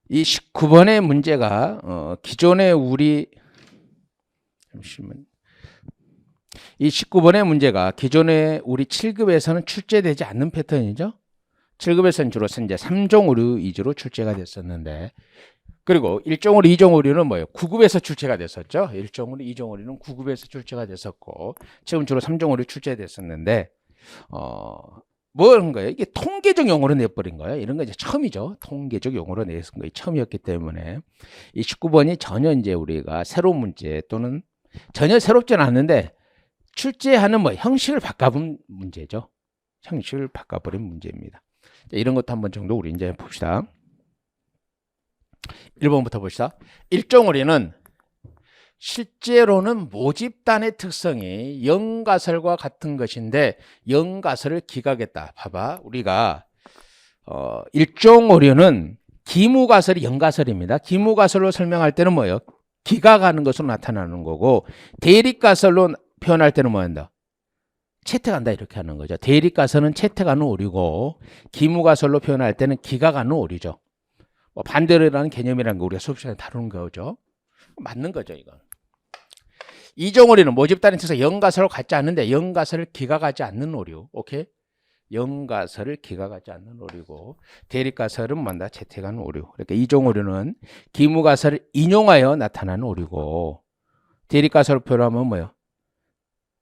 이 19번의 문제가 기존의 우리 잠시만. 이 19번의 문제가 기존의 우리 7급에서는 출제되지 않는 패턴이죠. 7급에서는 주로 이제 3종 오류 위주로 출제가 됐었는데 그리고 1종 오류, 2종 오류는 뭐예요? 9급에서 출제가 됐었죠. 1종 오류, 2종 오류는 9급에서 출제가 됐었고 지금 주로 3종 오류 출제됐었는데 뭐는 거예요? 이게 통계적 용어로 내버린 거예요. 이런 거 이제 처음이죠. 통계적 용어로 내은 거예요. 처음이었기 때문에 이 19번이 전혀 이제 우리가 새로운 문제 또는 전혀 새롭지는 않는데 출제하는 뭐 형식을 바꿔본 문제죠. 형식을 바꿔버린 문제입니다. 자, 이런 것도 한번 정도 우리 이제 봅시다. 1번부터 봅시다. 일종오류는 실제로는 모집단의 특성이 영가설과 같은 것인데 영가설을 기각했다. 봐봐. 우리가 일종오류는 기무가설이 영가설입니다. 기무가설로 설명할 때는 뭐예요? 기각하는 것으로 나타나는 거고 대립가설로 표현할 때는 뭐 한다? 채택한다 이렇게 하는 거죠. 대립가설은 채택하는 오류고 기무가설로 표현할 때는 기각하는 오류죠. 뭐 반대라는 개념이라는 거 우리가 수업 시간에 다루는 거죠. 맞는 거죠 이건. 이종오류는 모집단의 특성 영가설과 같지 않는데 영가설을 기각하지 않는 오류. 오케이? 영가설을 기각하지 않는 오류고 대립가설은 뭔다? 채택하는 오류. 그러니까 이종오류는 기무가설을 인용하여 나타나는 오류고 대립가설을 표현하면 뭐예요?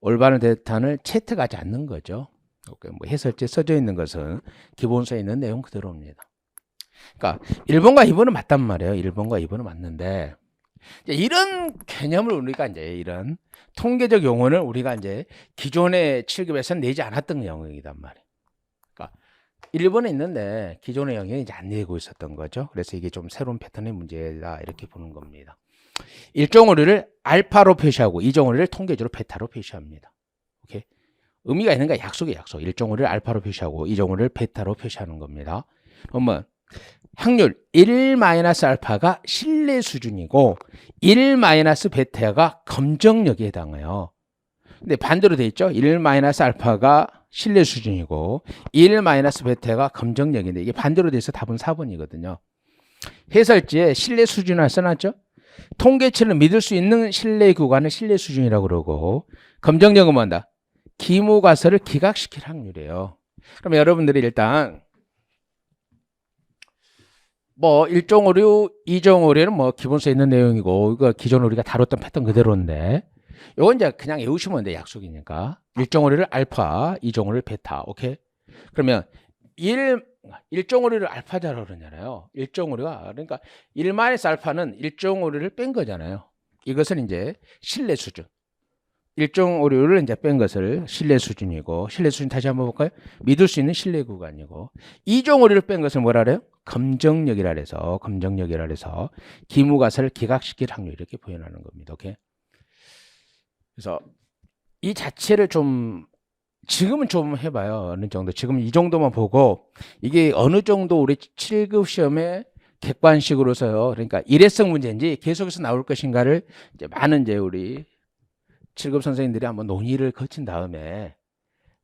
올바른 대탄을 채택하지 않는 거죠. 뭐 해설지에 써져 있는 것은 기본서에 있는 내용 그대로입니다. 그러니까 1번과 2번은 맞단 말이에요. 1번과 2번은 맞는데 이런 개념을 우리가 이제 이런 통계적 용어를 우리가 이제 기존의 7급에서는 내지 않았던 영역이단 말이에요. 그러니까 1번에 있는데 기존의 영역이 이제 안 내고 있었던 거죠. 그래서 이게 좀 새로운 패턴의 문제다 이렇게 보는 겁니다. 일종 오류를 알파로 표시하고 이종 오류를 통계적으로 베타로 표시합니다. 오케이? 의미가 있는 게 약속이에요. 약속. 일종 오류를 알파로 표시하고 이종 오류를 베타로 표시하는 겁니다. 그러면 확률 1-알파가 신뢰 수준이고 1-베타가 검정력에 해당해요. 근데 반대로 돼 있죠. 1-알파가 신뢰 수준이고 1-베타가 검정력인데 이게 반대로 돼서 답은 4번이거든요. 해설지에 신뢰 수준을 써놨죠. 통계치를 믿을 수 있는 신뢰 구간을 신뢰 수준이라고 그러고 검정력은 뭔다? 기무가설을 기각시킬 확률이에요. 그럼 여러분들이 일단 뭐 1종 오류, 2종 오류는 뭐 기본서에 있는 내용이고 이거 기존 우리가 다뤘던 패턴 그대로인데 이건 이제 그냥 외우시면 돼. 약속이니까 1종 오류를 알파, 2종 오류를 베타. 오케이? 그러면 1종 오류를 알파자라고 그러잖아요. 1종 오류가 그러니까 1-알파는 1종 오류를 뺀 거잖아요. 이것은 이제 신뢰 수준. 1종 오류를 이제 뺀 것을 신뢰 수준이고 신뢰 수준 다시 한번 볼까요? 믿을 수 있는 신뢰 구간이고 2종 오류를 뺀 것을 뭐라 그래요? 검정력이라 해서 기무가설을 기각시킬 확률 이렇게 표현하는 겁니다. 오케이? 그래서 이 자체를 좀 지금은 좀 해봐요. 어느 정도. 지금 이 정도만 보고 이게 어느 정도 우리 7급 시험에 객관식으로서요. 그러니까 일회성 문제인지 계속해서 나올 것인가를 이제 많은 이제 우리 7급 선생님들이 한번 논의를 거친 다음에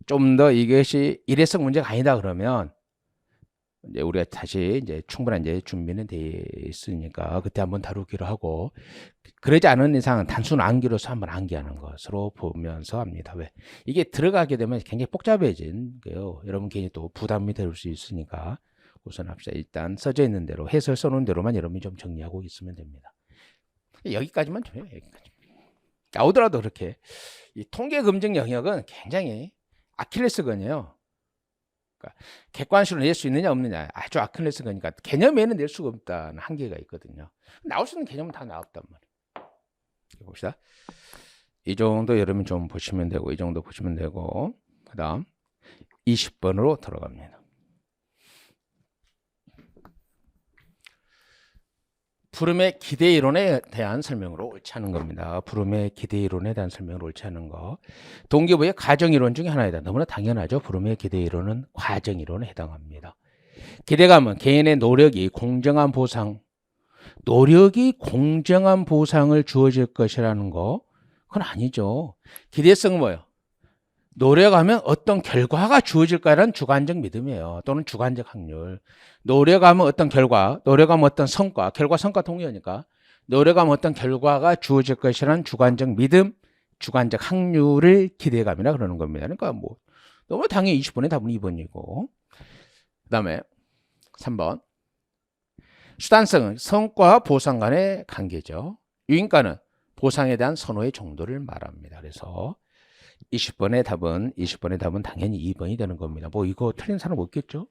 좀 더 이것이 일회성 문제가 아니다 그러면 이제 우리가 다시 이제 충분한 이제 준비는 돼 있으니까 그때 한번 다루기로 하고 그러지 않은 이상 단순 암기로서 한번 암기하는 것으로 보면서 합니다. 왜? 이게 들어가게 되면 굉장히 복잡해진 거예요. 여러분 괜히 또 부담이 될 수 있으니까 우선 합시다. 일단 써져 있는 대로 해설 써놓은 대로만 여러분이 좀 정리하고 있으면 됩니다. 여기까지만 좀 해요. 여기까지. 나오더라도 그렇게 이 통계 검증 영역은 굉장히 아킬레스건이에요. 그러니까 객관식으로 낼 수 있느냐 없느냐 아주 아킬레스건이니까 개념에는 낼 수가 없다는 한계가 있거든요. 나올 수 있는 개념은 다 나왔단 말이에요. 봅시다. 이 정도 여러분 좀 보시면 되고 이 정도 보시면 되고 그 다음 20번으로 들어갑니다. 부름의 기대 이론에 대한 설명으로 옳지 않은 겁니다. 부름의 기대 이론에 대한 설명으로 옳지 않은 거. 동기부여 가정 이론 중에 하나이다. 너무나 당연하죠. 부름의 기대 이론은 과정 이론에 해당합니다. 기대감은 개인의 노력이 공정한 보상을 주어질 것이라는 거. 그건 아니죠. 기대성은 뭐예요? 노력하면 어떤 결과가 주어질까라는 주관적 믿음이에요. 또는 주관적 확률. 노력하면 어떤 결과, 노력하면 어떤 성과, 결과 성과 동의어니까 노력하면 어떤 결과가 주어질 것이라는 주관적 믿음, 주관적 확률을 기대감이라 그러는 겁니다. 그러니까 뭐 너무 당연히 20번에 답은 2번이고 그 다음에 3번 수단성은 성과와 보상 간의 관계죠. 유인가는 보상에 대한 선호의 정도를 말합니다. 그래서 20번의 답은 당연히 2번이 되는 겁니다. 뭐 이거 틀린 사람 없겠죠?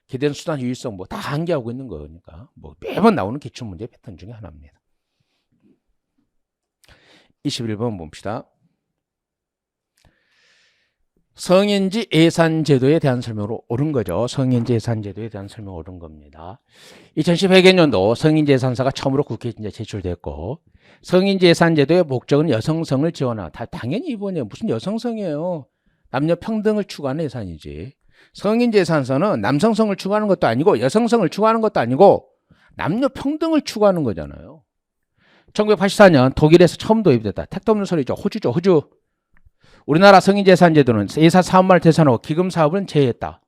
기대는 수단 유의성 뭐 다 한계하고 있는 거니까 뭐 매번 나오는 기출문제 패턴 중에 하나입니다. 21번 봅시다. 성인지 예산제도에 대한 설명으로 옳은 거죠. 성인지 예산제도에 대한 설명 옳은 겁니다. 2010 회계연도 성인지 예산서가 처음으로 국회에 이제 제출됐고 성인지 예산제도의 목적은 여성성을 지원하다. 당연히 이번에 무슨 여성성이에요. 남녀 평등을 추구하는 예산이지. 성인지 예산서는 남성성을 추구하는 것도 아니고 여성성을 추구하는 것도 아니고 남녀 평등을 추구하는 거잖아요. 1984년 독일에서 처음 도입됐다. 택도 없는 소리죠. 호주죠. 호주. 우리나라 성인재산제도는 예산 사업만을 대상으로 기금 사업은 제외했다.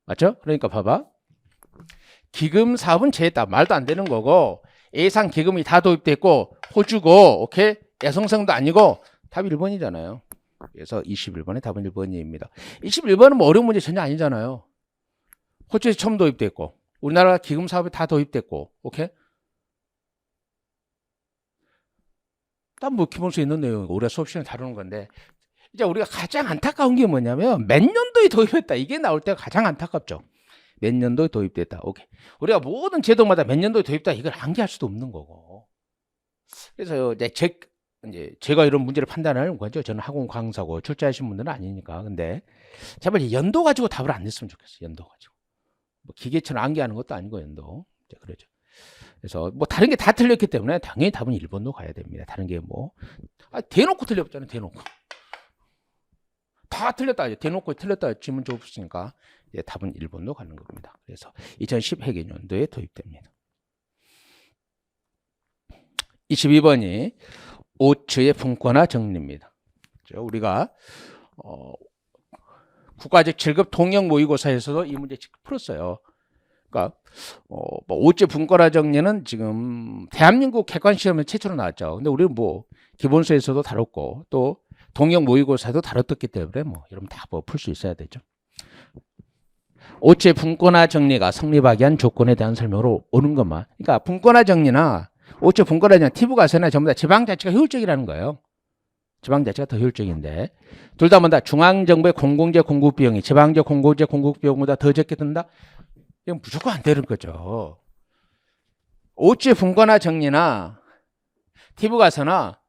맞죠? 그러니까 봐봐. 기금 사업은 제외했다. 말도 안 되는 거고 예산 기금이 다 도입됐고 호주고 오케이? 여성성도 아니고 답이 1번이잖아요. 그래서 21번의 답은 1번입니다. 21번은 뭐 어려운 문제 전혀 아니잖아요. 호주에서 처음 도입됐고 우리나라 기금 사업이 다 도입됐고 오케이? 딱 뭐 기본수에 있는 내용 우리가 수업 시간에 다루는 건데 이제 우리가 가장 안타까운 게 뭐냐면 몇 년도에 도입했다. 이게 나올 때가 가장 안타깝죠. 몇 년도에 도입됐다. 오케이. 우리가 모든 제도마다 몇 년도에 도입됐다. 이걸 암기할 수도 없는 거고. 그래서 이제 제가 이런 문제를 판단하는 거죠. 저는 학원 강사고 출제하신 분들은 아니니까. 근데 제발 연도 가지고 답을 안 냈으면 좋겠어요. 연도 가지고. 뭐 기계처럼 암기하는 것도 아니고 연도. 이제 그러죠. 그래서 뭐 다른 게 다 틀렸기 때문에 당연히 답은 1번도 가야 됩니다. 다른 게 뭐 대놓고 틀렸잖아요. 대놓고 다 틀렸다. 대놓고 틀렸다 지문 줬으니까 답은 1번도 가는 겁니다. 그래서 2010 회계연도에 도입됩니다. 22번이 오츠의 분권화 정리입니다. 우리가 국가직 7급 통역 모의고사에서도 이 문제 풀었어요. 그러니까 뭐 오째 분권화 정리는 지금 대한민국 객관 시험에 최초로 나왔죠. 근데 우리는 뭐 기본서에서도 다뤘고 또 동역 모의고사도 다뤘기 때문에 뭐 여러분 다 뭐 풀 수 있어야 되죠. 오째 분권화 정리가 성립하기 위한 조건에 대한 설명으로 오는 것만. 그러니까 분권화 정리나 오째 분권화 정리, 티브 가서나 전부 다 지방자치가 효율적이라는 거예요. 지방자치가 더 효율적인데 둘 다 뭐다 중앙정부의 공공재 공급 비용이 지방재 공공재 공급 비용보다 더 적게 든다. 이건 무조건 안 되는 거죠. 오째 분권화 정리나 티브 가서나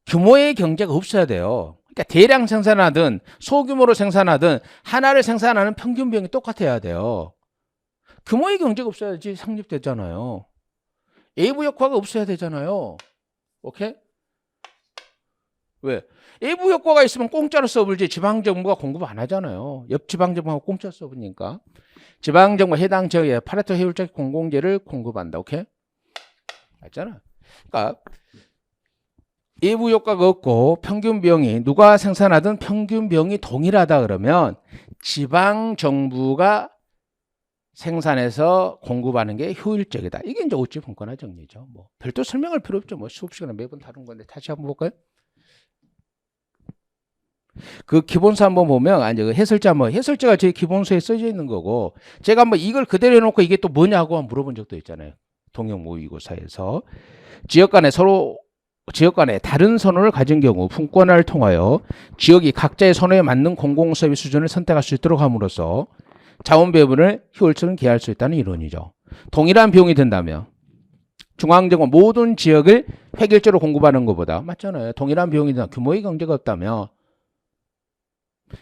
규모의 경제가 없어야 돼요. 그러니까 대량 생산하든 소규모로 생산하든 하나를 생산하는 평균 비용이 똑같아야 돼요. 규모의 경제가 없어야지 성립되잖아요. A 부 효과가 없어야 되잖아요. 오케이? 왜? 외부 효과가 있으면 공짜로 써불지 지방정부가 공급 안 하잖아요. 옆 지방정부하고 공짜 써보니까. 지방정부 해당 지역에 파레토 효율적 공공재를 공급한다. 오케이? 맞잖아. 그러니까 외부 효과가 없고 평균 비용이 누가 생산하든 평균 비용이 동일하다 그러면 지방정부가 생산해서 공급하는 게 효율적이다. 이게 이제 오치 분권화 정리죠. 뭐 별도 설명할 필요 없죠. 뭐 수업 시간에 매번 다룬 건데 다시 한번 볼까요? 그 기본서 한번 보면 아니 그 해설자가 제 기본서에 써져 있는 거고 제가 한번 이걸 그대로 해놓고 이게 또 뭐냐고 한번 물어본 적도 있잖아요. 동형 모의고사에서 지역 간에 다른 선호를 가진 경우 분권화를 통하여 지역이 각자의 선호에 맞는 공공서비스 수준을 선택할 수 있도록 함으로써 자원 배분을 효율적으로 기할 수 있다는 이론이죠. 동일한 비용이 든다면 중앙정부 모든 지역을 획일적으로 공급하는 것보다 맞잖아요. 동일한 비용이 든다. 규모의 경제가 없다면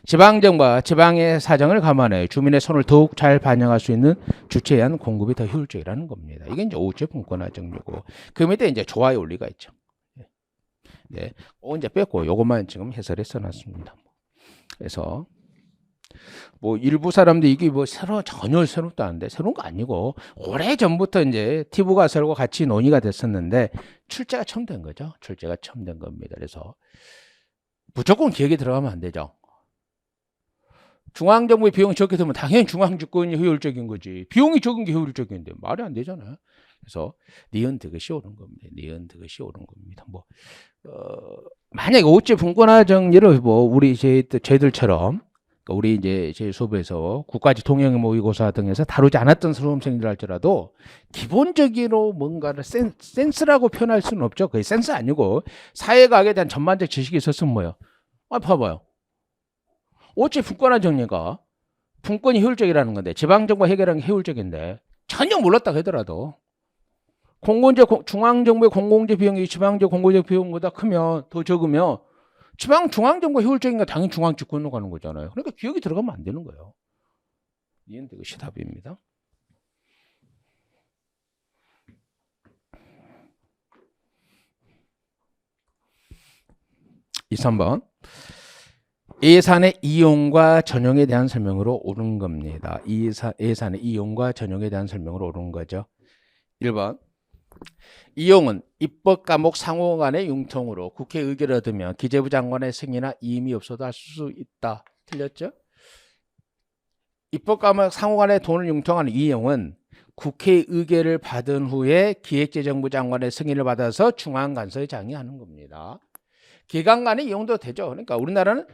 지방정부와 지방의 사정을 감안해 주민의 손을 더욱 잘 반영할 수 있는 주체에 의한 공급이 더 효율적이라는 겁니다. 이게 이제 오체 분권화 정리고 그 밑에 이제 조화의 원리가 있죠. 네, 이제 뺐고 요것만 지금 해설에 써놨습니다. 그래서 뭐 일부 사람들 이게 뭐 전혀 새롭다는데 새로운 거 아니고 오래 전부터 이제 티브 가설과 같이 논의가 됐었는데 출제가 처음 된 거죠. 출제가 처음 된 겁니다. 그래서 무조건 기획에 들어가면 안 되죠. 중앙정부의 비용이 적게 들면 당연히 중앙집권이 효율적인 거지. 비용이 적은 게 효율적인데 말이 안 되잖아요. 그래서 니은 드것이 옳은 겁니다. 니은 드것이 옳은 겁니다. 뭐 만약에 오체 분권화 정리를 뭐 우리 저희들처럼 우리 이제 제 수업에서 국가직 동형 모의고사 등에서 다루지 않았던 수험생들 할지라도 기본적으로 뭔가를 센스라고 표현할 수는 없죠. 그게 센스 아니고 사회과학에 대한 전반적 지식이 있었으면 뭐예요? 봐봐요. 오체 분권화 정리가 분권이 효율적이라는 건데 지방정부가 해결하는 게 효율적인데 전혀 몰랐다 하더라도 중앙정부의 공공재 비용이 지방정부 공공재 비용보다 크면 더 적으면 중앙정부가 효율적인 거 당연히 중앙집권으로 가는 거잖아요. 그러니까 기억이 들어가면 안 되는 거예요. 이것이 답입니다. 3번 예산의 이용과 전용에 대한 설명으로 옳은 겁니다. 예산의 이용과 전용에 대한 설명으로 옳은 거죠. 1번 이용은 입법 과목 상호 간의 융통으로 국회 의결을 얻으면 기재부 장관의 승인이나 이임이 없어도 할 수 있다. 틀렸죠? 입법 과목 상호 간의 돈을 융통하는 이용은 국회 의결을 받은 후에 기획재정부 장관의 승인을 받아서 중앙간서에 장의하는 겁니다. 기관 간의 이용도 되죠. 그러니까 우리나라는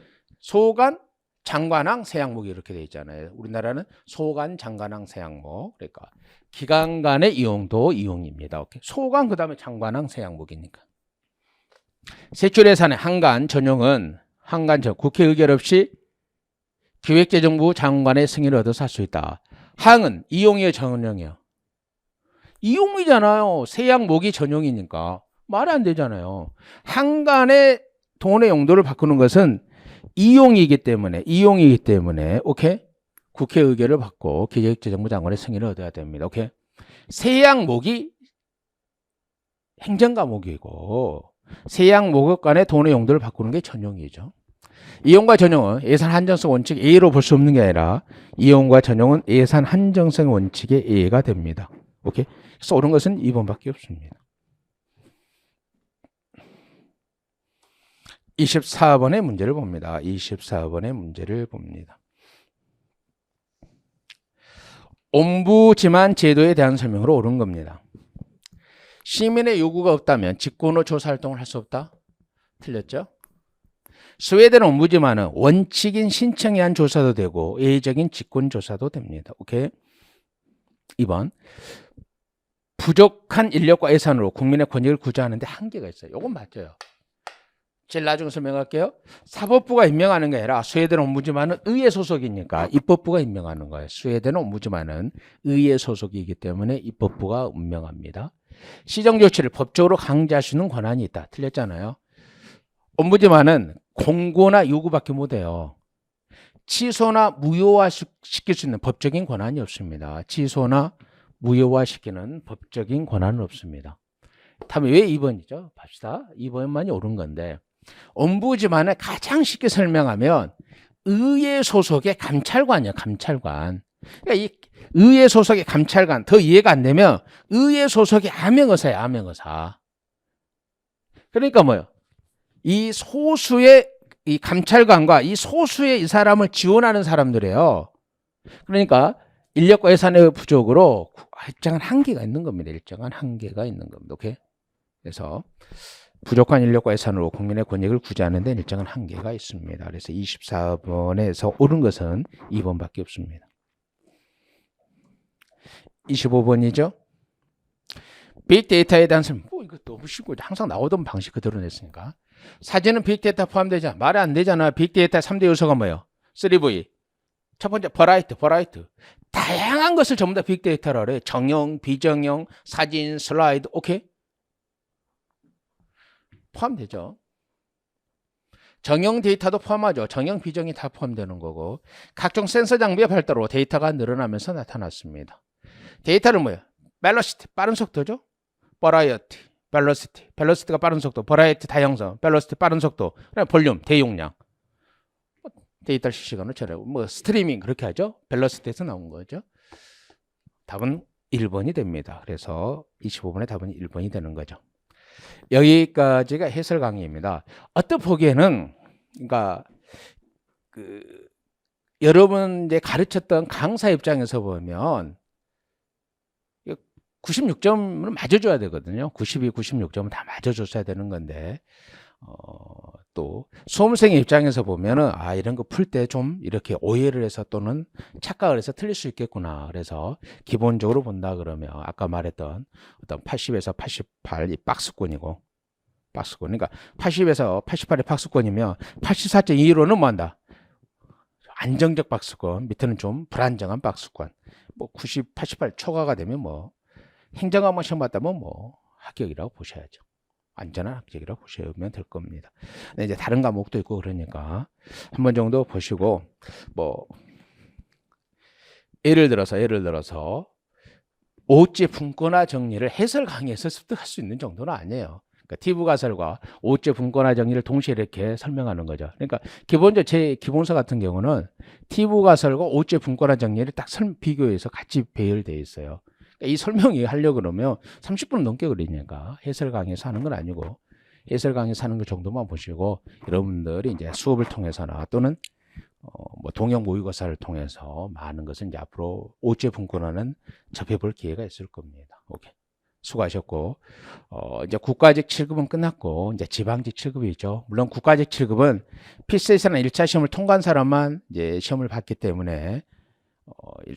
소관, 장관항, 세양목이 이렇게 돼 있잖아요. 우리나라는 소관, 장관항, 세양목. 그러니까 기관 간의 이용도 이용입니다. 오케이. 소관 그다음에 장관항, 세양목이니까. 세출 예산의 한간 전용은 국회 의결 없이 기획재정부 장관의 승인을 얻어서 할 수 있다. 항은 이용이에요, 전용이에요? 이용이잖아요. 세양목이 전용이니까 말이 안 되잖아요. 한간의 돈의 용도를 바꾸는 것은 이용이기 때문에 오케이? 국회 의결을 받고 기획재정부 장관의 승인을 얻어야 됩니다. 오케이? 세양목이 행정과목이고 세양목 간의 돈의 용도를 바꾸는 게 전용이죠. 이용과 전용은 예산 한정성 원칙 A로 볼 수 없는 게 아니라 이용과 전용은 예산 한정성 원칙의 A가 됩니다. 오케이? 그래서 옳은 것은 2번밖에 없습니다. 24번의 문제를 봅니다. 24번의 문제를 봅니다. 옴부지만 제도에 대한 설명으로 옳은 겁니다. 시민의 요구가 없다면 직권으로 조사 활동을 할 수 없다? 틀렸죠? 스웨덴 옴부지만은 원칙인 신청에 의한 조사도 되고 예외적인 직권 조사도 됩니다. 오케이? 2번 부족한 인력과 예산으로 국민의 권익을 구제하는 데 한계가 있어요. 이건 맞죠? 제일 나중에 설명할게요. 사법부가 임명하는 게 아니라 스웨덴 옴부지만은 의회 소속이니까 입법부가 임명하는 거예요. 스웨덴 옴부지만은 의회 소속이기 때문에 입법부가 임명합니다. 시정조치를 법적으로 강제할 수 있는 권한이 있다. 틀렸잖아요. 옴부지만은 공고나 요구밖에 못해요. 취소나 무효화시킬 수 있는 법적인 권한이 없습니다. 취소나 무효화시키는 법적인 권한은 없습니다. 다음에 왜 2번이죠? 봅시다. 2번만이 옳은 건데 ombudsman을 가장 쉽게 설명하면 의회 소속의 감찰관이에요. 감찰관. 그러니까 이 의회 소속의 감찰관 더 이해가 안 되면 의회 소속의 암행의사예요. 암행의사. 그러니까 뭐요? 이 소수의 이 감찰관과 이 소수의 이 사람을 지원하는 사람들이에요. 그러니까 인력과 예산의 부족으로 일정한 한계가 있는 겁니다. 일정한 한계가 있는 겁니다. 오케이? 그래서 부족한 인력과 예산으로 국민의 권익을 구제하는 데 일정한 한계가 있습니다. 그래서 24번에서 옳은 것은 2번밖에 없습니다. 25번이죠. 빅데이터에 대한 설명. 이거 너무 쉽고 항상 나오던 방식 그대로 냈으니까. 사진은 빅데이터 포함되지 않아. 말이 안 되잖아. 빅데이터 3대 요소가 뭐예요? 3V. 첫 번째 버라이트. 다양한 것을 전부 다 빅데이터라 그래. 정형, 비정형, 사진, 슬라이드. 오케이? 포함되죠. 정형 데이터도 포함하죠. 정형, 비정이 다 포함되는 거고 각종 센서 장비의 발달로 데이터가 늘어나면서 나타났습니다. 데이터는 뭐예요? 벨로시티, 빠른 속도죠. 버라이어티, 벨로시티가 빠른 속도, 버라이어티 다양성, 벨로시티 빠른 속도, 그다음에 볼륨, 대용량. 데이터 실시간으로 처리하고 뭐 스트리밍 그렇게 하죠. 벨로시티에서 나온 거죠. 답은 1번이 됩니다. 그래서 25번의 답은 1번이 되는 거죠. 여기까지가 해설 강의입니다. 어떤 보기에는 그러니까 여러분 이제 가르쳤던 강사 입장에서 보면 96점을 맞아줘야 되거든요. 92, 96점은 다 맞아줬어야 되는 건데 또 수험생의 입장에서 보면은 이런 거 풀 때 좀 이렇게 오해를 해서 또는 착각을 해서 틀릴 수 있겠구나. 그래서 기본적으로 본다 그러면 아까 말했던 어떤 80에서 88 이 박스권이고 그러니까 80에서 88이 박스권이면 84.2로는 뭐 한다? 안정적 박스권, 밑에는 좀 불안정한 박스권. 뭐 90, 88 초과가 되면 뭐 행정학만 시험 봤다면 뭐 합격이라고 보셔야죠. 안전한 합격이라고 보시면 될 겁니다. 근데 이제 다른 과목도 있고 그러니까 한 번 정도 보시고 뭐 예를 들어서 5째 분권화 정리를 해설 강의에서 습득할 수 있는 정도는 아니에요. 그러니까 티브 가설과 5째 분권화 정리를 동시에 이렇게 설명하는 거죠. 그러니까 기본적으로 제 기본서 같은 경우는 티브 가설과 5째 분권화 정리를 딱 비교해서 같이 배열되어 있어요. 이 설명이 하려고 그러면 30분 넘게 걸리니까 해설 강의에서 하는 건 아니고 해설 강의에서 하는 것 정도만 보시고 여러분들이 이제 수업을 통해서나 또는 뭐 동영 모의고사를 통해서 많은 것은 이제 앞으로 5째 분권화는 접해볼 기회가 있을 겁니다. 오케이. 수고하셨고 이제 국가직 7급은 끝났고 이제 지방직 7급이 있죠. 물론 국가직 7급은 필수에서는 1차 시험을 통과한 사람만 이제 시험을 봤기 때문에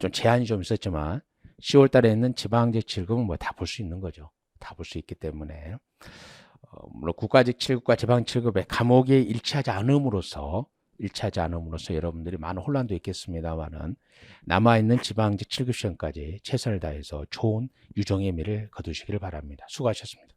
좀 제한이 좀 있었지만 10월 달에 있는 지방직 7급은 뭐 다 볼 수 있는 거죠. 다 볼 수 있기 때문에 물론 국가직 7급과 지방 7급의 과목이 일치하지 않음으로써 여러분들이 많은 혼란도 있겠습니다만은 남아있는 지방직 7급 시험까지 최선을 다해서 좋은 유종의 미를 거두시길 바랍니다. 수고하셨습니다.